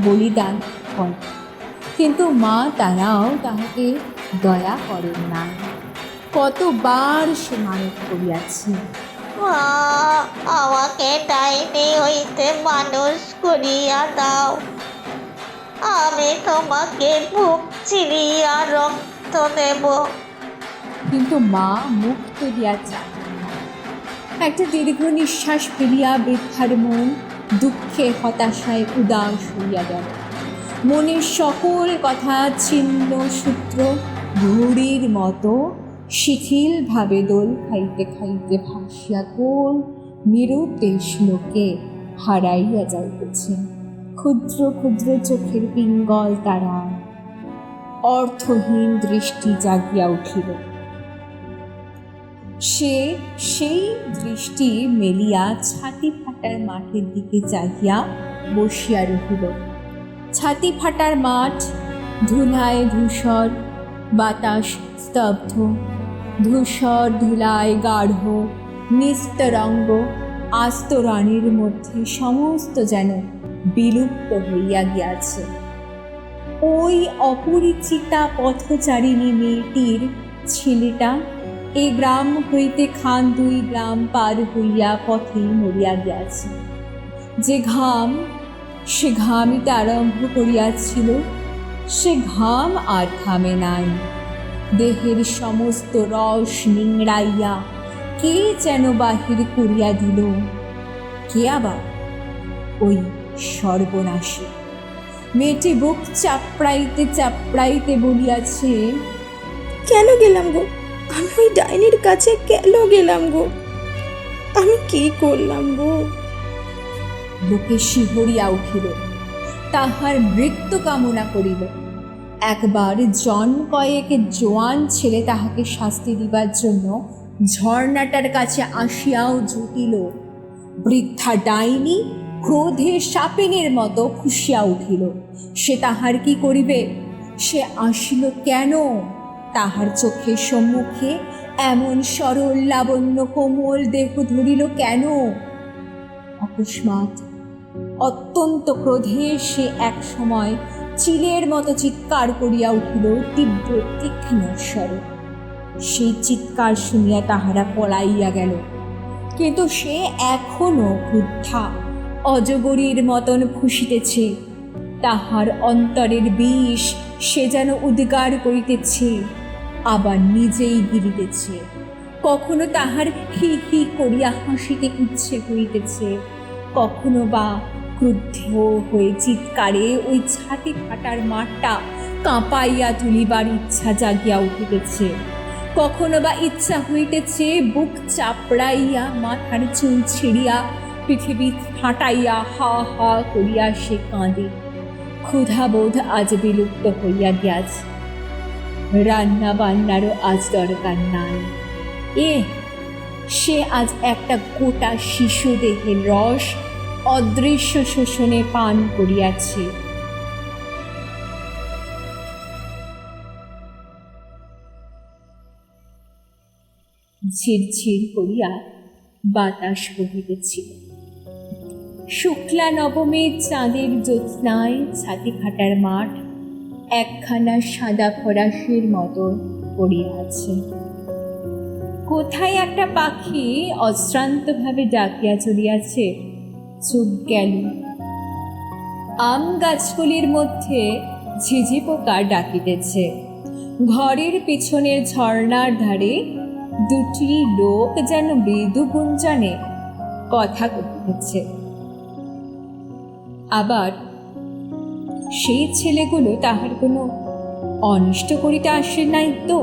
বলিদান হয়, কিন্তু মা তারাও তাহাকে দয়া করেন না। কতবার সে মানত করিয়াছে, মা, আমাকে ডাইনি হইতে মানুষ করিয়া দাও, আমি তোমাকে বুক চিরিয়া রক্ত দেব। কিন্তু মা মুখ তুলিয়া চায়। একটা দীর্ঘ নিঃশ্বাস ফেলিয়া বৃদ্ধার মন দুঃখে হতাশায় উদাস হইয়া গেল। মনের সকল কথা ছিন্ন সূত্র ঘুড়ির মতো শিথিলভাবে দোল খাইতে খাইতে ভাসিয়া কোন নিরুদ্দেশ লোকে হারাইয়া যাইতেছে। ক্ষুদ্র ক্ষুদ্র চোখের পিঙ্গল তারা, অর্থহীন দৃষ্টি জাগিয়া উঠিল। সে সেই দৃষ্টি মেলিয়া ছাতি ফাটার মাঠের দিকে চাহিয়া বসিয়া রহিল। ছাতি ফাটার মাঠ ধুলায় ধূসর, বাতাস স্তব্ধ, ধূসর ধুলায় গাঢ় নিস্তরঙ্গ, আস্ত রানীর মধ্যে সমস্ত যেন বিলুপ্ত হইয়া গিয়াছে। ওই অপরিচিতা পথচারিণী মেয়েটির ছেলেটা এ গ্রাম হইতে খান 2 গ্রাম পার হইয়া পথে মরিয়া গিয়াছে। যে ঘাম সে ঘামিতে আরম্ভ করিয়াছিল, সে ঘাম আর থামে নাই। দেহের সমস্ত রস নিংড়াইয়া কে যেন বাহির করিয়া দিল। কে আবার? ওই সর্বনাশী মেয়েটি বুক চাপড়াইতে চাপড়াইতে বলিয়াছে, কেন গেলাম গো? আমি ওই ডাইনির কাছে কেন গেলাম গো? আমি কি করলাম গো? বুকে শিহরিয়া উঠিল, তাহার মৃত্যু কামনা করিল। একবার জন কয়েক জোয়ান ছেলে তাহাকে শাস্তি দিবার জন্য ঝর্ণাটার কাছে আসিয়াও জুটিল। বৃদ্ধা ডাইনি ক্রোধে সাপেনের মতো খুশিয়া উঠিল। সে তাহার কি করিবে? সে আসিল কেন? তাহার চোখের সম্মুখে এমন সরল লাবণ্য কোমল দেহ ধরিল কেন? অকস্মাৎ অত্যন্ত ক্রোধে সে এক সময় চিলের মতো চিৎকার করিয়া উঠিল তীব্র তীক্ষ্ণ স্বরে। সেই চিৎকার শুনিয়া তাহারা পলাইয়া গেল, কিন্তু সে এখনো ক্রুদ্ধা অজগরীর মতন ফুসিতেছে। তাহার অন্তরের বিষ সে যেন উদ্গার করিতেছে, আবার নিজেই গিরিতেছে। কখনো তাহার হি হি করিয়া হাসিতে ইচ্ছে হইতেছে, কখনো বা ক্রুদ্ধ হয়ে চিৎকারে ওই ছাতি ফাটার মাঠটা কাঁপাইয়া তুলিবার ইচ্ছা জাগিয়া উঠিতেছে। কখনো বা ইচ্ছা হইতেছে বুক চাপড়াইয়া মাথার চুল ছিঁড়িয়া পৃথিবী ফাটাইয়া হা হা করিয়া সে কাঁদে। ক্ষুধাবোধ আজ বিলুপ্ত হইয়া গিয়াছে, রান্না বান্নারও আজ দরকার নাই। সে আজ একটা গোটা শিশু দেহের রস অদৃশ্য শোষণে পান করিয়াছে। ঝিরঝির করিয়া বাতাস বহিতেছিল। শুক্লা নবমীর চাঁদের জ্যোৎস্নায় ছাতি ফাটার মাঠ একখানা সাদা ফরাসের মতো পড়িয়া আছে। কোথায় একটা পাখি অশ্রান্তভাবে ডাকিয়া চলিয়াছে। চুপ গেল। আম গাছগুলির মধ্যে ঝিঝি পোকা ডাকিতেছে। ঘরের পিছনের ঝর্ণার ধারে 2টি লোক যেন মৃদু গুঞ্জনে কথা কহিতেছে। আবার সেই ছেলেগুলো তাহার কোনো অনিষ্ট করিতে আসে নাই তো?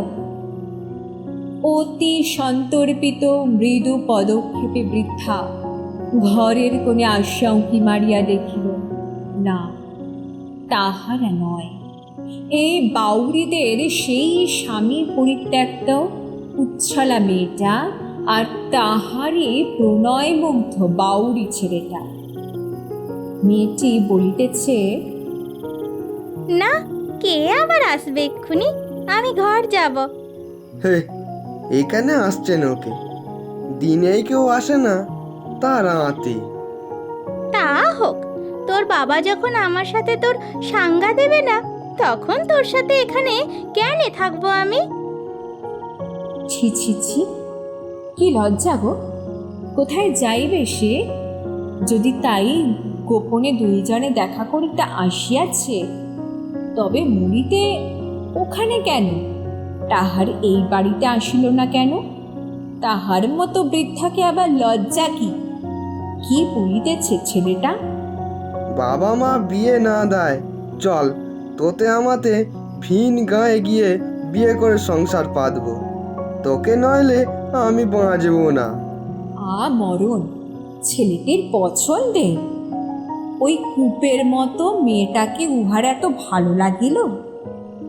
অতি সন্তর্পিত মৃদু পদক্ষেপে বৃদ্ধা ঘরের কোণে আসিয়া উঁকি মারিয়া দেখিল, না, তাহারা নয়। এই বাউরিদের সেই স্বামী পরিত্যক্ত উচ্ছলা মেয়েটা আর তাহারই প্রণয়মুগ্ধ বাউরি ছেলেটা। মেয়েটি বলিতেছে, না, কে আবার আসবে এক্ষুনি? আমি ঘর যাব। হে, এখানে আসছেন ওকে? দিনেই কেউ আসে না, তা রাতে। তা হোক, তোর বাবা যখন আমার সাথে তোর সাঙ্গা দেবে না, তখন তোর সাথে এখানে কেন থাকবো আমি? ছি ছি ছি, কি লজ্জা গো! কোথায় যাইবে সে? যদি তাই গোপনে 2 জনে দেখা করিতে আসিয়াছে, তবে মুড়িতে ওখানে কেন? তাহার এই বাড়িতে আসিল না কেন? তাহার মতো বৃদ্ধাকে আবার লজ্জা কি? কি বলিতেছে ছেলেটা? বাবা মা বিয়ে না দেয়, চল তোতে আমাতে ভিন গায়ে গিয়ে বিয়ে করে সংসার পাতবো। তোকে নইলে আমি বাঁচব না। মরণ, ছেলেটির পছন্দে? ওই কূপের মতো মেয়েটাকে উহার এত ভালো লাগিল?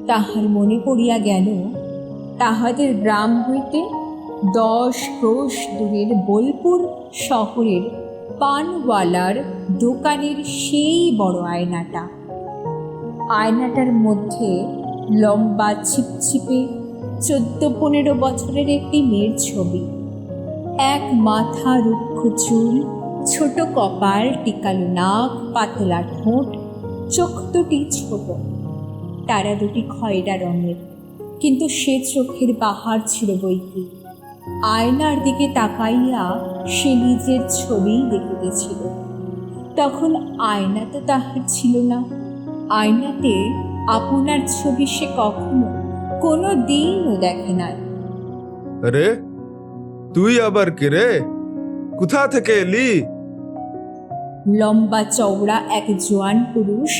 তাহার মনে পড়িয়া গেল তাহাদের গ্রাম হইতে 10 ক্রোশ দূরের বোলপুর শহরের পানওয়ালার দোকানের সেই বড় আয়নাটা। আয়নাটার মধ্যে লম্বা ছিপছিপে 14-15 বছরের একটি মেয়ের ছবি। এক মাথা রুক্ষ চুল, ছোট কপাল, টিকালো নাক, পাতলা ঠোঁট, চোখ দুটি ছোট, তারা দুটি খয়রা রঙের, কিন্তু সে চোখের বাহার ছিল বইকি। আয়নার দিকে তাকাইয়া সে নিজের ছবিই দেখিতেছিল। তখন আয়না তো তাহার ছিল না। আয়নাতে আপনার ছবি সে কখনো কোনো দিনও দেখে নাই। রে তুই আবার কে রে? কোথা থেকে এলি? লম্বা চওড়া এক জোয়ান পুরুষ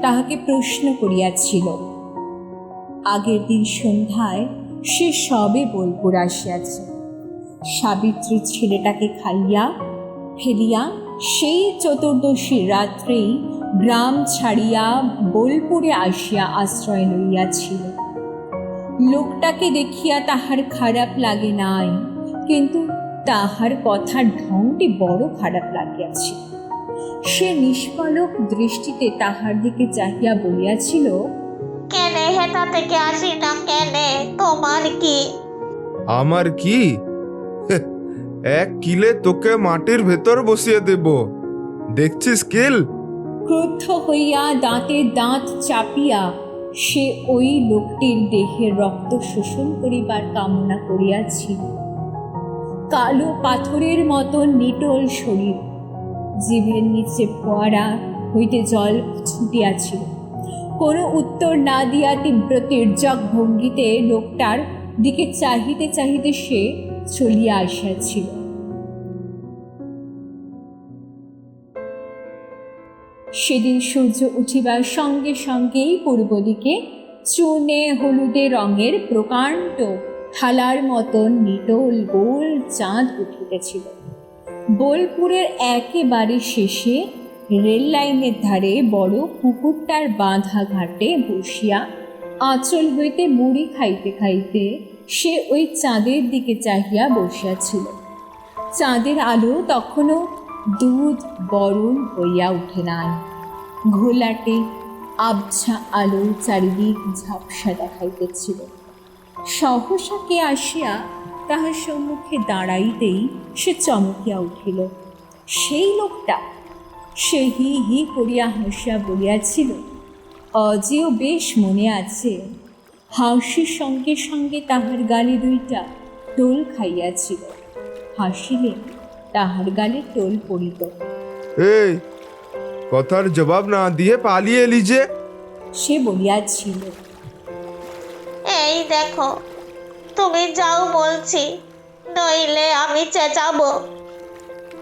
তাহাকে প্রশ্ন করিয়াছিল। আগের দিন সন্ধ্যায় সে সবে বোলপুর আসিয়াছে। সাবিত্রী ছেলেটাকে খাইয়া ফেলিয়া সেই চতুর্দশীর রাত্রেই গ্রাম ছাড়িয়া বোলপুরে আসিয়া আশ্রয় লইয়াছিল। লোকটাকে দেখিয়া তাহার খারাপ লাগে নাই, কিন্তু তাহার কথার ঢংটি বড় খারাপ লাগিয়াছিল। সে নিষ্পলক দৃষ্টিতে তাহার দিকে চাহিয়া বলিয়াছিল, কেনে হেতা থেকে আসি না কেনে, তোমার কি? আমার কি? এক কিলে তোকে মাটির ভেতর বসিয়ে দেব, দেখছিস কিল? ক্রুদ্ধ হইয়া দাঁতে দাঁত চাপিয়া সে ওই লোকটির দেহের রক্ত শোষণ করিবার কামনা করিয়াছিল। কালো পাথরের মতন নিটোল শরীর, জিভের নিচে ফোয়ারা হইতে জল ছুটিয়াছিল। কোনো উত্তর না দিয়া তীব্র তির্যক ভঙ্গিতে লোকটার দিকে চাহিতে চাহিতে সে চলিয়া আসিয়াছিল। সেদিন সূর্য উঠিবার সঙ্গে সঙ্গেই পূর্ব দিকে চুনে হলুদে রঙের প্রকাণ্ড থালার মতন নিটোল গোল চাঁদ উঠিতেছিল। বোলপুরের একেবারে শেষে রেল লাইনের ধারে বড় পুকুরটার বাঁধা ঘাটে বসিয়া আঁচল হইতে মুড়ি খাইতে খাইতে সে ওই চাঁদের দিকে চাহিয়া বসিয়াছিল। চাঁদের আলো তখনও দুধ বরণ হইয়া উঠে নাই। ঘোলাটে আবছা আলো চারিদিক ঝাপসা দেখাইতেছিল। সহসা কে আসিয়া তাহার সম্মুখে দাঁড়াইতেই সে চমকিয়া উঠিল। সেই লোকটা। সে হি হি করিয়া হাসিয়া বলিয়াছিল, অজেও বেশ মনে আছে। হাসির সঙ্গে সঙ্গে তাহার গালে দুইটা টোল খাইয়াছিল। হাসিলে তাহার গালে টোল পড়িত। এই কথার জবাব না দিয়ে পালিয়ে এলি যে? সে বলিয়াছিল, এই দেখো, তুমি যাও বলছি, নইলে আমি চেঁচাবো।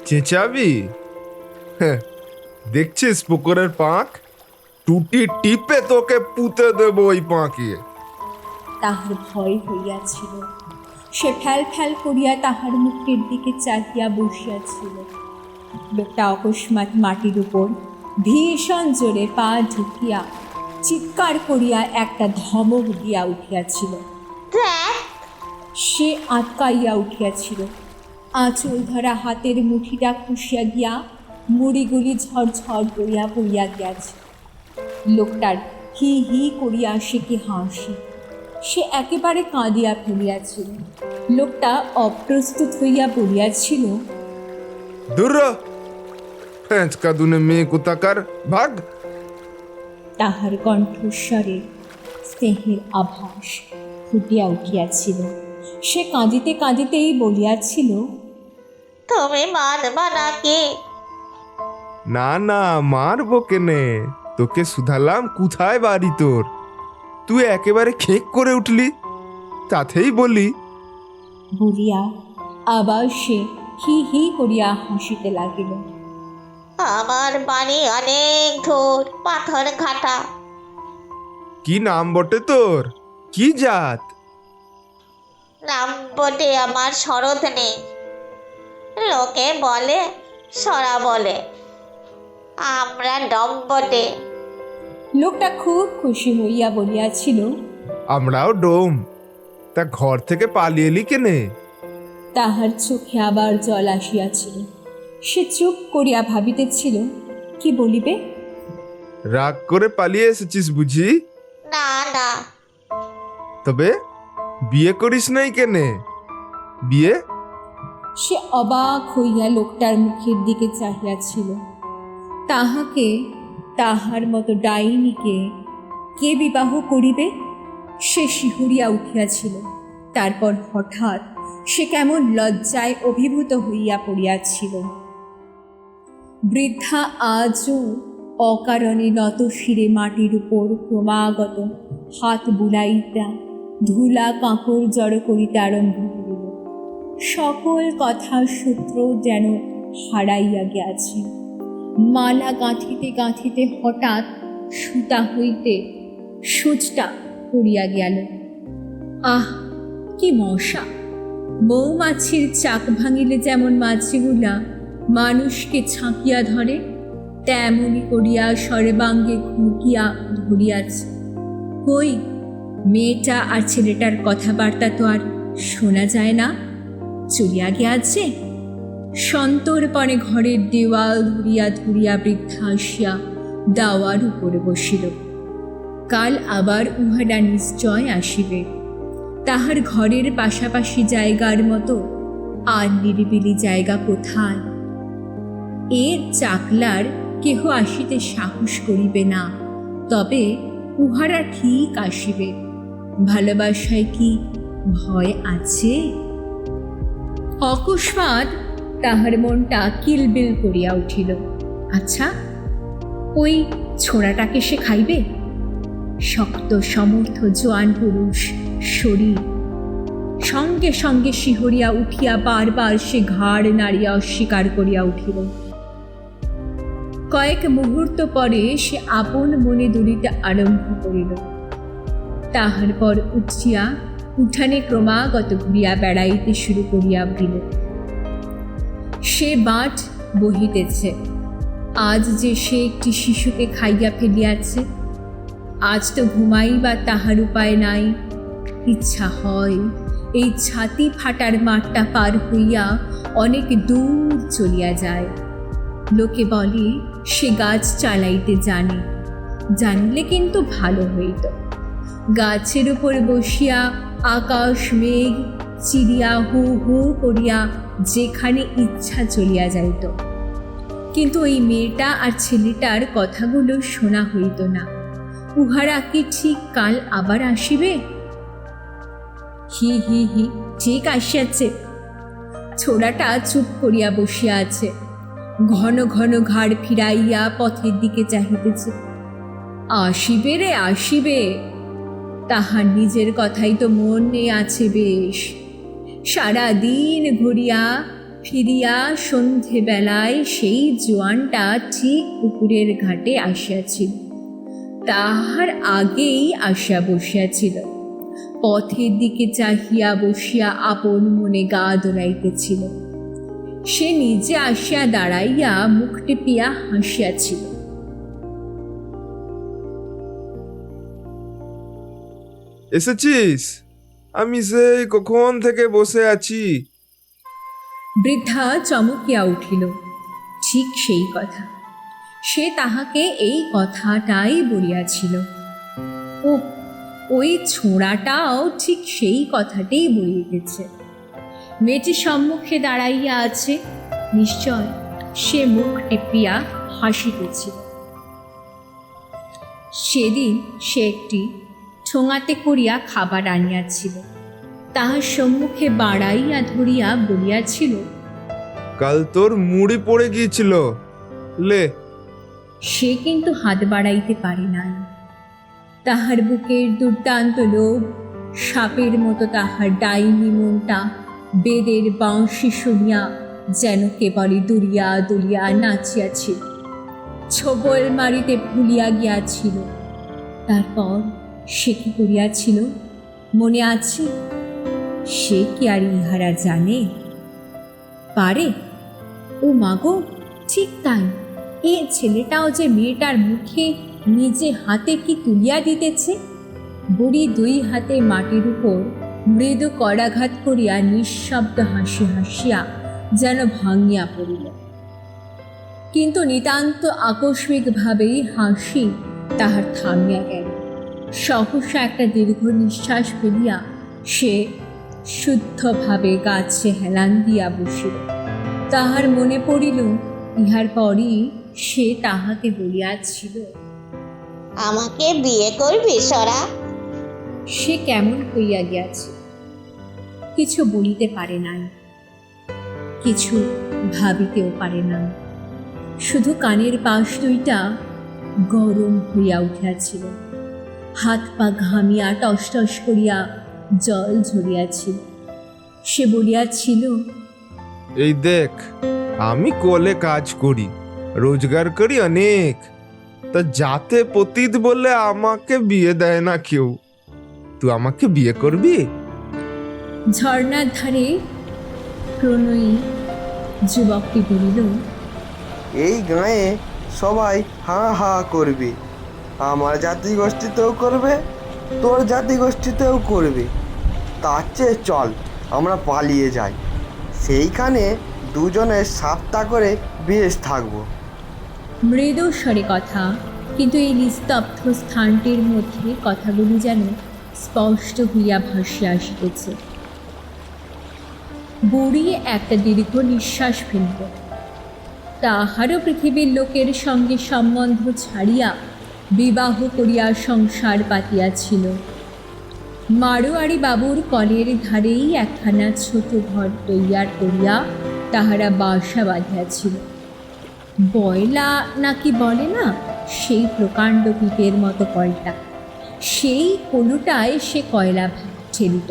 চেঁচাবি? দেখছিস পুকুরের পাঁক? টুটি টিপে তোকে পুঁতে দেব ওই পাঁকে। তাহার ভয় হইয়াছিল। সে ফ্যাল ফ্যাল করিয়া তাহার মুখের দিকে চাহিয়া বসিয়াছিল। লোকটা অকস্মাৎ মাটির উপর ভীষণ জোরে পা ঢুকিয়া চিৎকার করিয়া একটা ধমক দিয়া উঠিয়াছিল। সে আটকাইয়া উঠিয়াছিল। আঁচল ধরা হাতের মুঠিটা খুশিয়া গিয়া মুড়িগুলি ঝরঝর করিয়া পড়িয়া গিয়াছে। লোকটার হি হি করিয়া সে কি হাসি। সে একেবারে কাঁদিয়া ফেলিয়াছিল। লোকটা অপ্রস্তুত হইয়া পড়িয়াছিল, দূর ফেঁচকা দুনে মেয়ে কোথাকার, ভাগ। তাহার কণ্ঠস্বরে স্নেহের আভাস ফুটিয়া উঠিয়াছিল। সে কাঁদিতে কাঁদিতেই বলিয়াছিল, তুমি মারবা নাকি? না না, মারবো কেনে? তোকে শুধালাম কোথায় বাড়ি তোর, তুই একেবারে খেক করে উঠলি, তাতেই বলি। বলিয়া আবার সে হি হি করিয়া হাসিতে লাগিল। আমার বাড়ি অনেক দূর, পাথর ঘাটা। কি নাম বটে তোর? কি জাত? নাম বটে আমার শরৎ নেই, লোকে বলে সরা বলে, আমরা ডম বটে। লোকটা খুব খুশি হইয়া বলিয়াছিল, আমরাও ডোম। তা ঘর থেকে পালিয়ে এলি কেনে? তাহার চোখে আবার জল আসিয়াছিল। সে চুপ করিয়া ভাবিতেছিল কি বলিবে। রাগ করে পালিয়ে এসেছিস বুঝি? না না। তবে বিয়ে করিস নাই কেনে? বিয়ে সে অবাক হইয়া লোকটার মুখের দিকে চাহিয়াছিল। তাহাকে, তাহার মতো ডাইনিকে কে বিবাহ করিবে? সে শিহরিয়া উঠিয়াছিল। তারপর হঠাৎ সে কেমন লজ্জায় অভিভূত হইয়া পড়িয়াছিল। বৃদ্ধা আজও অকারণে নত শিরে মাটির উপর ক্রমাগত হাত বুলাইতা ধুলা কাঁকড় জড়ো করিতে আরম্ভ করিল। সকল কথার সূত্র যেন হারাইয়া গিয়াছে। মালা গাঁথিতে গাঁথিতে হঠাৎ সুতা হইতে সূচটা পড়িয়া গেল। আহ, কি মশা! মৌমাছির চাক ভাঙিলে যেমন মাছিগুলা মানুষকে ছাঁকিয়া ধরে, তেমনি করিয়া সর্বাঙ্গে খুঁকিয়া ধরিয়াছে। কই, মেয়েটা আর ছেলেটার কথাবার্তা তো আর শোনা যায় না, চলিয়া গিয়াছে। সন্তর্পণে ঘরের দেওয়াল ধরিয়া ধরিয়া বৃদ্ধা আসিয়া দাওয়ার উপরে বসিল। কাল আবার উহারা নিশ্চয় আসিবে। তাহার ঘরের পাশাপাশি জায়গার মতো আর নিরিবিলি জায়গা কোথায়? এর চাকলার কেহ আসিতে সাহস করিবে না, তবে উহারা ঠিক আসিবে। ভালোবাসায় কি ভয় আছে? অকস্মাৎ তাহার মনটা কিলবিল করিয়া উঠিল। আচ্ছা, ওই ছোড়াটাকে সে খাইবে? শক্ত সমর্থ জোয়ান পুরুষ শরীর। সঙ্গে সঙ্গে শিহরিয়া উঠিয়া বারবার সে ঘাড় নাড়িয়া অস্বীকার করিয়া উঠিল। কয়েক মুহূর্ত পরে সে আপন মনে দুলিতে আরম্ভ করিল। তাহার পর উঠিয়া উঠানে ক্রমাগত ঘুরিয়া বেড়াইতে শুরু করিয়া দিল। সে বাট বহিতেছে। আজ যে সে একটি শিশুকে খাইয়া ফেলিয়াছে, আজ তো ঘুমাইবার তাহার উপায় নাই। ইচ্ছা হয় এই ছাতি ফাটার মাঠটা পার হইয়া অনেক দূর চলিয়া যায়। লোকে বলে সে গাছ চালাইতে জানে, জানলে কিন্তু ভালো হইত। গাছের উপর বসিয়া আকাশ মেঘ চিরিয়া হু হু করিয়া যেখানে ইচ্ছা চলিয়া যাইত। কিন্তু এই মেয়েটা আর ছেলেটার কথাগুলো শোনা হইত না। উহারা কি ঠিক কাল আবার আসিবে? হি হি হি, ঠিক আসিয়াছে। ছোড়াটা চুপ করিয়া বসিয়া আছে, ঘন ঘন ঘাড় ফিরাইয়া পথের দিকে চাহিতেছে। আসিবে রে, আসিবে। তাহার নিজের কথাই তো মনে আছে বেশ। সারা দিন ঘুরিয়া ফিরিয়া সন্ধেবেলায় সেই জোয়ানটা ঠিক পুকুরের ঘাটে আসিয়াছিল। তাহার আগেই আসিয়া বসিয়াছিল। পথের দিকে চাহিয়া বসিয়া আপন মনে গা দোলাইতেছিল। সে নিজে আসিয়া দাঁড়াইয়া মুখ টিপিয়া হাসিয়াছিল। এসেছিস? আমি সেই কখন থেকে বসে আছি। বৃদ্ধা চমকিয়া উঠিল। ঠিক সেই কথা, সে তাহাকে এই কথাটাই বলিয়াছিল। ও, ওই ছোঁড়াটাও ঠিক সেই কথাটাই বলিতেছে। মেয়েটি সম্মুখে দাঁড়াইয়া আছে, নিশ্চয় সে মুখ টিপিয়া হাসিতেছিল। সেদিন সে একটি ঠোঙাতে করিয়া খাবার আনিয়াছিল। তাহার সম্মুখে বাড়াইয়া ধরিয়া বলিয়াছিল, কাল তোর মুড়ি পড়ে গিয়েছিল, লে। সে কিন্তু হাত বাড়াইতে পারে নাই। তাহার বুকের দুর্দান্ত লোভ, সাপের মতো তাহার ডাইনি মনটা বেদের বাঁশি শুনিয়া যেন কেবলই দুলিয়া দুলিয়া নাচিয়াছিল, ছোবল মারিতে ভুলিয়া গিয়াছিল। তারপর সে কি করিয়াছিল মনে আছে? সে কি আর ইহারা জানে? পারে? ও মাগো, ঠিক তাই। এই ছেলেটাও যে মেয়েটার মুখে নিজে হাতে কি তুলিয়া দিতেছে। বুড়ি দুই হাতে মাটির উপর মৃদু করাঘাত করিয়া নিঃশব্দ হাসি হাসিয়া যেন ভাঙিয়া পড়িল। কিন্তু নিতান্ত আকস্মিকভাবেই হাসি তাহার থামিয়া গেল। সহসা একটা দীর্ঘ নিঃশ্বাস ফেলিয়া সে শুদ্ধভাবে গাছে হেলান দিয়া বসিল। তাহার মনে পড়িল ইহার পরই সে তাহাকে বলিয়াছিল, আমাকে বিয়ে করবি সরা? সে কেমন হইয়া গিয়াছে, কিছু বলিতে পারে নাই, কিছু ভাবিতেও পারে নাই। শুধু কানের পাশ দুইটা গরম হইয়া উঠিয়াছিল, হাত পা ঘামিয়া টস টস করিয়া জল ঝরিয়াছিল। সে বলিয়াছিল, এই দেখ, আমি কলে কাজ করি, রোজগার করি অনেক, তা যাতে পতিত বলে আমাকে বিয়ে দেয় না কেউ। তুই আমাকে বিয়ে করবি? ঝর্ণার ধারে প্রণয়ী যুবকটি বলিল, এই গাঁয়ে সবাই হা হা করবে, আমার জাতিগোষ্ঠীতেও করবে, তোর জাতিগোষ্ঠীতেও করবে। তার চেয়ে চল আমরা পালিয়ে যাই, সেইখানে দুজনের সাপ্তা করে বেশ থাকবো। মৃদু স্বরে কথা, কিন্তু এই নিস্তব্ধ স্থানটির মধ্যে কথাগুলি যেন স্পষ্ট হইয়া ভাসিয়া আসিতেছে। বুড়ি একটা দীর্ঘ নিঃশ্বাস ফেলিল। তাহারও পৃথিবীর লোকের সঙ্গে সম্বন্ধ ছাড়িয়া বিবাহ করিয়া সংসার পাতিয়াছিল। মারোয়ারি বাবুর কলের ধারেই একখানা ছোট ঘর তৈয়ার করিয়া তাহারা বাসা বাঁধিয়াছিল। বয়লা নাকি বলে না, সেই প্রকাণ্ড পিপের মতো কলটা, সেই কোনোটায় সে কয়লা ঠেলিত।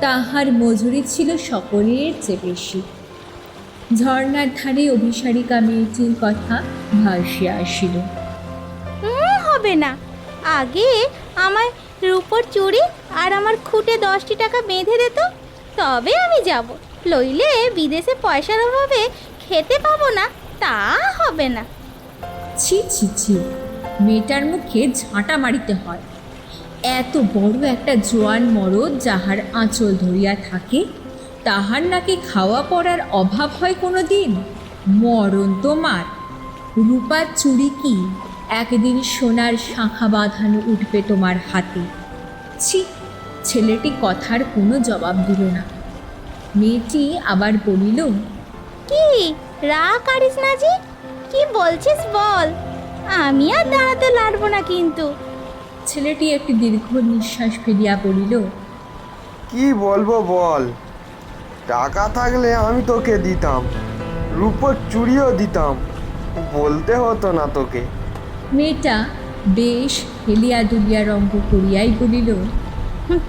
তাহার মজুরি ছিল সকলের চেয়ে বেশি। ঝর্ণার ধারে অভিসারিকা মেয়েটির কথা ভাসিয়া আসিল। হবে না, আগে আমার রূপোর চুড়ি আর আমার খুঁটে 10টি টাকা বেঁধে দিত, তবে আমি যাব, লইলে বিদেশে পয়সার অভাবে খেতে পাবো না, তা হবে না। ছি ছি ছি, মেয়েটার মুখে ঝাঁটা মারিতে হয়। এত বড় একটা জোয়ান মরদ যাহার আঁচল ধরিয়া থাকে, তাহার নাকি খাওয়া পড়ার অভাব হয় কোনো দিন? মরণ তোমার! রূপার চুড়ি কি একদিন সোনার শাঁখা বাঁধানো উঠবে তোমার হাতে? ছি! ছেলেটি কথার কোনো জবাব দিল না। মেয়েটি আবার বলিল, কি রাগ করিস না জি, কি বলছিস বল, আমি আর দাঁড়াতে লাগবো না কিন্তু। ছেলেটি একটি দীর্ঘ নিঃশ্বাস ফেলিয়া বলিল, কি বলবো বল, টাকা থাকলে আমি তোকে দিতাম, রূপোর চুড়িও দিতাম, বলতে হতো না তোকে। মেয়েটা বেশ হেলিয়া দুলিয়া রঙ্গ করিয়াই বলিল,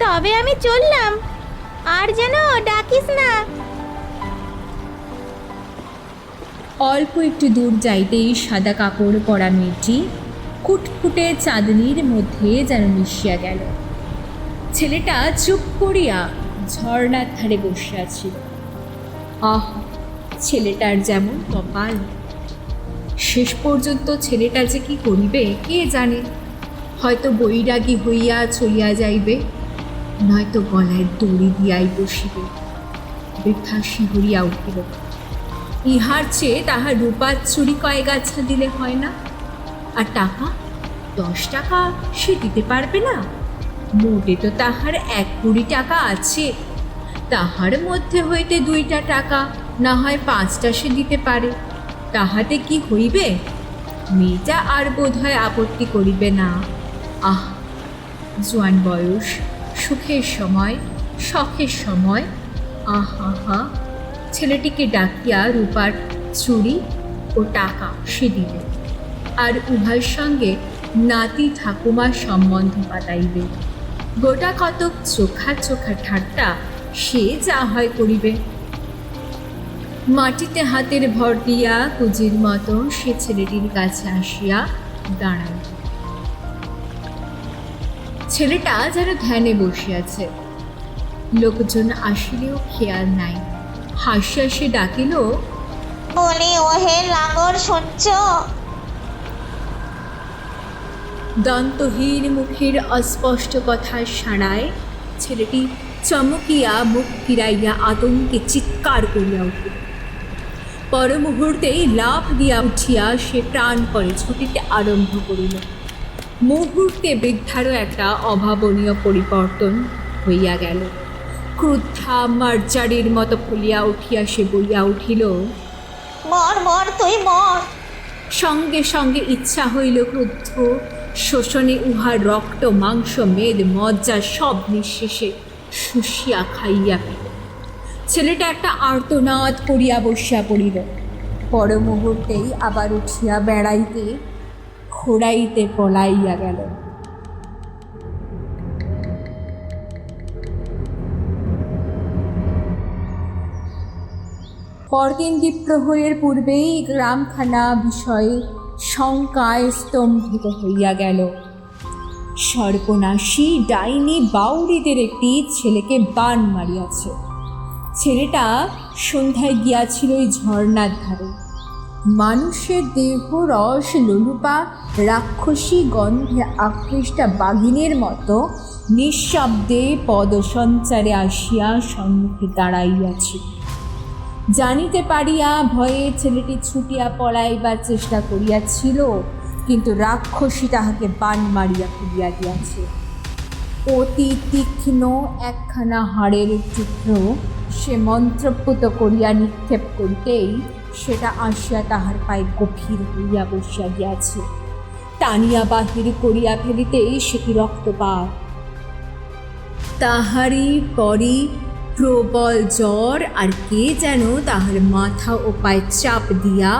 তবে আমি চললাম, আর যেন ডাকিস না। অল্প একটু দূর যাইতেই সাদা কাপড় পরা মেয়েটি কুটকুটে চাঁদনির মধ্যে যেন মিশিয়া গেল। ছেলেটা চুপ করিয়া ঝর্ণার ধারে বসিয়াছিল। আহ, ছেলেটার যেমন কপাল! শেষ পর্যন্ত ছেলেটা যে কি করিবে কে জানে। হয়তো বৈরাগী হইয়া চলিয়া যাইবে, নয়তো গলায় দড়ি দিয়াই বসিবে। বৃথা শিহরিয়া উঠিল। ইহার চেয়ে তাহার রূপার চুরি কয়েক গাছা দিলে হয় না? আর টাকা 10 টাকা সে দিতে পারবে না? মোটে তো তাহার 1 কুড়ি টাকা আছে, তাহার মধ্যে হইতে 2টা টাকা না হয় 5টা সে দিতে পারে, তাহাতে কি হইবে? মেয়েটা আর বোধ হয় আপত্তি করিবে না। আহ, জোয়ান বয়স, সুখের সময়, শখের সময়। আহা হা! ছেলেটিকে ডাকিয়া রূপার চুড়ি ও টাকা সে দিবে, আর উভয়ের সঙ্গে নাতি ঠাকুমার সম্বন্ধ পাতাইবে। গোটা কতক চোখা চোখা ঠাট্টা সে যা হয় করিবে। মাটিতে হাতের ভর দিয়া কুজির মতো সে ছেলেটির কাছে আসিয়া দাঁড়াল। ছেলেটা যেন ধ্যানে বসিয়াছে, লোকজন আসিলেও খেয়াল নাই। হাসিয়া সে ডাকিল, বলি ওহে লাগর সহ্য। দন্তহীন মুখের অস্পষ্ট কথার সাড়ায় ছেলেটি চমকিয়া মুখ ফিরাইয়া আতঙ্কে চিৎকার করিয়া উঠিল। পর মুহূর্তেই লাফ দিয়া উঠিয়া সে প্রাণ করে ছুটিতে আরম্ভ করিল। মুহূর্তে বৃদ্ধারও একটা অভাবনীয় পরিবর্তন হইয়া গেল। ক্রুদ্ধা মার্জারির মতো ফুলিয়া উঠিয়া সে বলিয়া উঠিল, মর মর তুই মর। সঙ্গে সঙ্গে ইচ্ছা হইল ক্রুদ্ধ শোষণে উহার রক্ত মাংস মেদ মজ্জা সব নিঃশেষে শুষিয়া খাইয়া ফেল। ছেলেটা একটা আর্তনাদ করিয়া বসিয়া পড়িল। পর মুহূর্তেই আবার উঠিয়া বেড়াইতে খোড়াইতে পলাইয়া গেল। পরদিন দ্বীপ্রহরের পূর্বেই গ্রামখানা বিষয়ে শঙ্কায় স্তম্ভিত হইয়া গেল। সর্বনাশী ডাইনি বাউরিদের একটি ছেলেকে বান মারিয়াছে। ছেলেটা সন্ধ্যায় গিয়াছিল ওই ঝর্ণার ধারে। মানুষের দেহ রস লোলুপা রাক্ষসী গন্ধে আকৃষ্টা বাঘিনের মতো নিঃশব্দে পদসঞ্চারে আসিয়া সম্মুখে দাঁড়াইয়াছে। জানিতে পারিয়া ভয়ে ছেলেটি ছুটিয়া পলাইবার চেষ্টা করিয়াছিল, কিন্তু রাক্ষসী তাহাকে বান মারিয়া ফেলিয়া দিয়াছে। অতি তীক্ষ্ণ একখানা হাড়ের টুকরো সে মন্ত্রপুত করিয়া নিক্ষেপ করিতেই সেটা আসিয়া তাহার পায়ে গভীর হইয়া বসিয়া গিয়াছে। টানিয়া বাহির করিয়া ফেলিতেই সেটি রক্তপাত। তাহারই পরই প্রবল জ্বর, আর কে যেন তাহার মাথা ও পায়ে চাপ দিয়া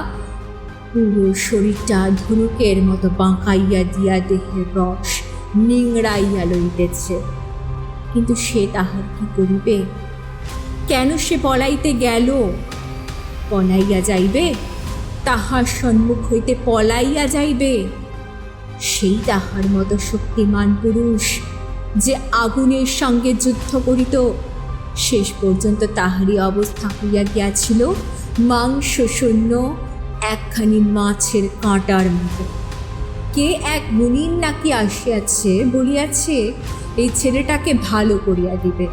পুরো শরীরটা ধনুকের মতো বাঁকাইয়া দিয়া দেহের রস নিংড়াইয়া লইতেছে। কিন্তু সে তাহার কি করিবে? কেন সে পলাইতে গেল? পলাইয়া যাইবে? তাহার সম্মুখ হইতে পলাইয়া যাইবে? সেই তাহার মতো শক্তিমান পুরুষ যে আগুনের সঙ্গে যুদ্ধ করিত, শেষ পর্যন্ত তাহারই অবস্থা হইয়া গিয়াছিল মাংস শূন্য একখানি মাছের কাঁটার মতো। কে এক মুনির নাকি আসিয়াছে, বলিয়াছে এই ছেলেটাকে ভালো করিয়া দিবে।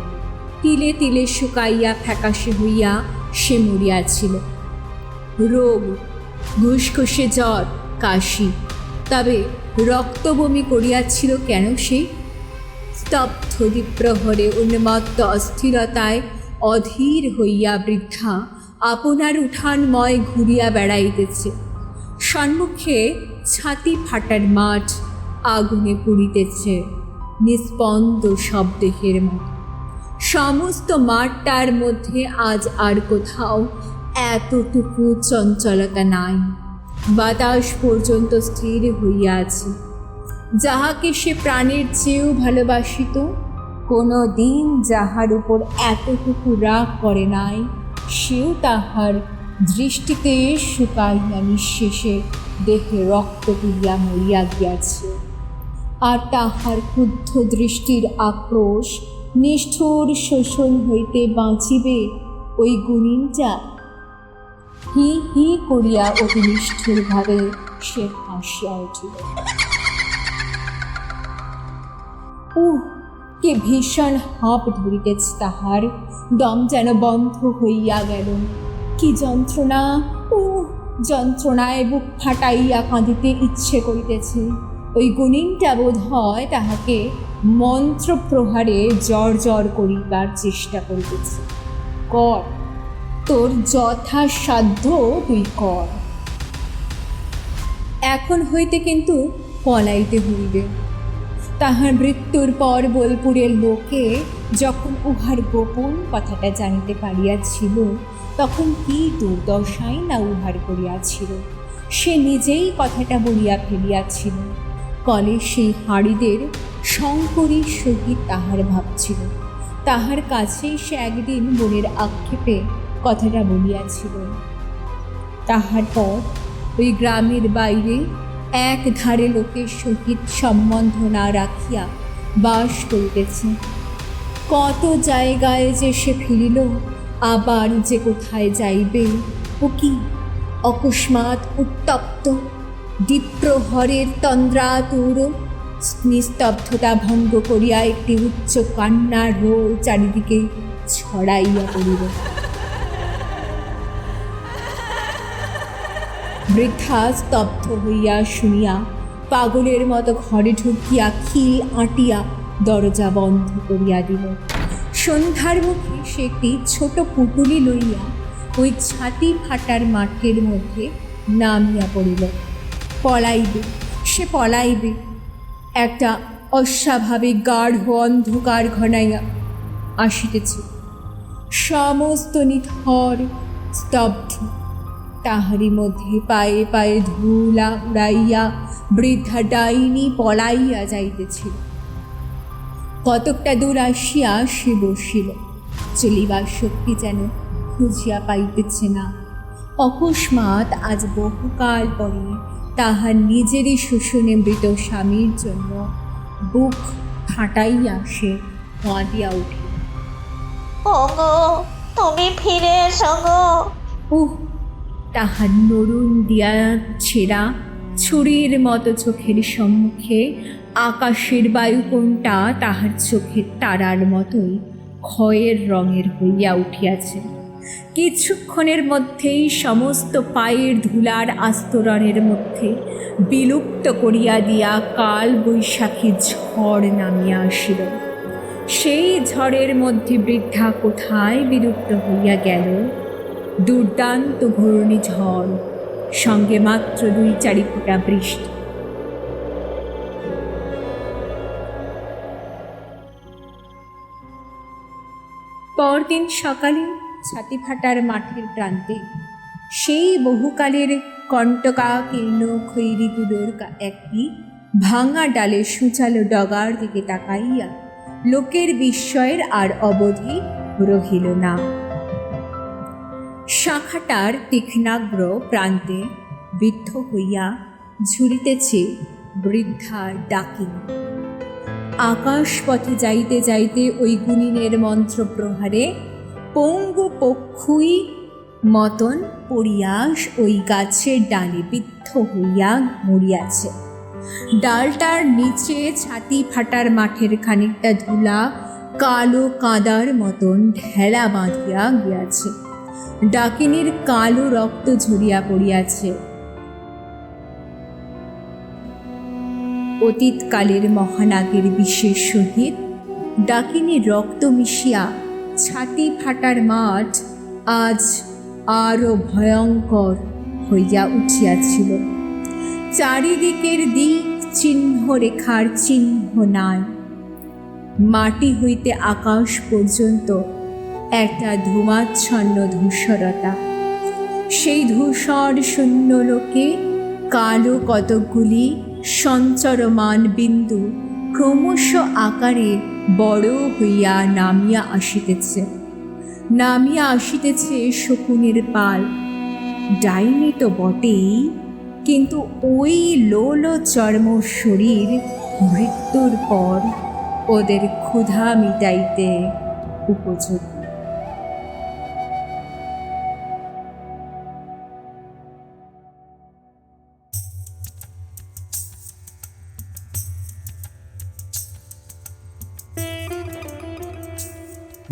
তিলে তিলে শুকাইয়া ফ্যাকাশে হইয়া সে মরিয়াছিল। রোগ, ঘুসঘুসে জ্বর, কাশি, তবে রক্তবমি করিয়াছিল কেন? সে স্তব্ধ দ্বীপ্রহরে উন্মত্ত অস্থিরতায় অধীর হইয়া বৃদ্ধা আপনার উঠানময় ঘুরিয়া বেড়াইতেছে। সম্মুখে ছাতি ফাটার মাঠ আগুনে পুড়িতেছে নিস্পন্দ শব্দের মতো। সমস্ত মাঠটার মধ্যে আজ আর কোথাও এতটুকু চঞ্চলতা নাই। বাতাস পর্যন্ত স্থির হইয়া আছে। যাহাকে সে প্রাণের চেয়েও ভালোবাসিত, কোনো দিন যাহার উপর এতটুকু রাগ করে নাই, সেও তাহার দৃষ্টিতে শুকাইয়া নিঃশেষে দেহে রক্ত তুলিয়া মরিয়া গিয়াছে। আর তাহার ক্রুদ্ধ দৃষ্টির আক্রোশ নিষ্ঠুর শোষণ হইতে বাঁচিবে ওই গুণিনটা? হি হি করিয়া অতি নিষ্ঠুরভাবে সে হাসিয়া উঠিল। কে ভীষণ হাঁপ ধরিতেছে তাহার, দম যেন বন্ধ হইয়া গেল। কি যন্ত্রণা! যন্ত্রণায় বুক ফাটাইয়া কাঁদিতে ইচ্ছে করিতেছে। ওই গুণিনটা বোধ হয় তাহাকে মন্ত্র প্রহারে জর্জর করিবার চেষ্টা করিতেছে। কর, তোর যথাসাধ্য তুই কর। এখন হইতে কিন্তু পলাইতে হইবে। তাহার মৃত্যুর পর বোলপুরের লোকে যখন উহার গোপন কথাটা জানিতে পারিয়াছিল, তখন কি দুর্দশাই না উহার করিয়াছিল। সে নিজেই কথাটা বলিয়া ফেলিয়াছিল। কলে সেই হাড়িদের শঙ্করীর সহিত তাহার ভাবছিল। তাহার কাছেই সে একদিন বোনের আক্ষেপে কথাটা বলিয়াছিল। তাহার পর ওই গ্রামের বাইরে এক ধারে লোকের সহিত সম্বন্ধ না রাখিয়া বাস করিতেছে। কত জায়গায় যে সে ফিরিল, আবার যে কোথায় যাইবে, ও কি অকস্মাৎ উত্তপ্ত দ্বীপ্রহরের তন্দ্রাতুর নিস্তব্ধতা ভঙ্গ করিয়া একটি উচ্চ কান্নার রোল চারিদিকে ছড়াইয়া পড়িল। বৃদ্ধা স্তব্ধ হইয়া শুনিয়া পাগলের মতো ঘরে ঢুকিয়া খিল আঁটিয়া দরজা বন্ধ করিয়া দিল। সন্ধ্যার মুখে সে একটি ছোট পুটুলি লইয়া ওই ছাতি ফাটার মাঠের মধ্যে নামিয়া পড়িল। পলাইবে, সে পলাইবে। একটা অস্বাভাবিক গাঢ় অন্ধকার ঘনাইয়া আসিতেছে, সমস্ত নিথর স্তব্ধ। তাহারই মধ্যে পায়ে পায়ে ধুলা উড়াইয়া বৃদ্ধা ডাইনি পলাইয়া যাইতেছিল। কতকটা দূর আসিয়া সে বসিল, চলিবার শক্তি যেন খুঁজিয়া পাইতেছে না। অকস্মাৎ আজ বহুকাল পরে তাহার নিজেরই শোষণে মৃত স্বামীর জন্য বুক ফাটাইয়া সে কাঁদিয়া উঠিল। ওগো, তুমি ফিরে এসো গো। তাহার নরুন দিয়া ছেঁড়া ছুরির মতো চোখের সম্মুখে আকাশের বায়ুকোণটা তাহার চোখের তারার মতোই ক্ষয়ের রঙের হইয়া উঠিয়াছে। কিছুক্ষণের মধ্যেই সমস্ত পায়ের ধুলার আস্তরণের মধ্যে বিলুপ্ত করিয়া দিয়া কাল বৈশাখী ঝড় নামিয়া আসিল। সেই ঝড়ের মধ্যে বৃদ্ধা কোথায় বিলুপ্ত হইয়া গেল? দুর্দান্ত ঘূর্ণিঝড়, সঙ্গে মাত্র 2-4 ফোঁটা বৃষ্টি। পরদিন সকালে ছাতি ফাটার মাঠের প্রান্তে সেই বহুকালের কণ্টকাকীর্ণ খৈরিগুলোর একটি ভাঙা ডালে সূচালো ডগার দিকে তাকাইয়া লোকের বিস্ময়ের আর অবধি রহিল না। শাখাটার তীক্ষ্ণাগ্র প্রান্তে বিদ্ধ হইয়া ঝুরিতেছে বৃদ্ধার ডাকিনী। আকাশপথে যাইতে যাইতে ওই গুণিনের মন্ত্রপ্রহারে পঙ্গু পক্ষুই মতন পড়িয়া ওই গাছের ডালে বিদ্ধ হইয়া মরিয়াছে। ডালটার নিচে ছাতি ফাটার মাঠের খানিকটা ধুলা কালো কাদার মতন ঢেলা বাঁধিয়া গিয়াছে। ডাকিনীর কালো রক্ত ঝরিয়া পড়িয়াছে। অতীতকালের মহানাগের বিশেষ সহিত ডাকিনীর রক্ত মিশিয়া ছাতি ফাটার মাঠ আজ আরো ভয়ঙ্কর হইয়া উঠিয়াছিল। চারিদিকের দিক চিহ্ন রেখার চিহ্ন নাই। মাটি হইতে আকাশ পর্যন্ত একটা ধূমাচ্ছন্ন ধূসরতা। সেই ধূসর শূন্য লোকে কালো কতকগুলি সঞ্চরমান বিন্দু ক্রমশ আকারে বড় হইয়া নামিয়া আসিতেছে শকুনের পাল। ডাইনি তো বটেই, কিন্তু ওই লোল চর্ম শরীর মৃত্যুর পর ওদের ক্ষুধা মিটাইতে উপযোগী।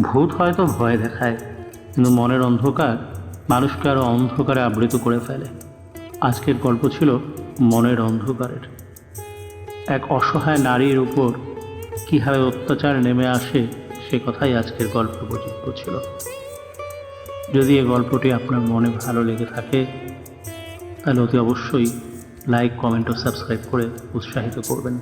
ভূত হয়তো ভয় দেখায়, কিন্তু মনের অন্ধকার মানুষকে আরও অন্ধকারে আবৃত করে ফেলে। আজকের গল্প ছিল মনের অন্ধকারের। এক অসহায় নারীর উপর কীভাবে অত্যাচার নেমে আসে সে কথাই আজকের গল্প উপযুক্ত ছিল। যদি এই গল্পটি আপনার মনে ভালো লেগে থাকে তাহলে অতি অবশ্যই লাইক, কমেন্ট ও সাবস্ক্রাইব করে উৎসাহিত করবেন।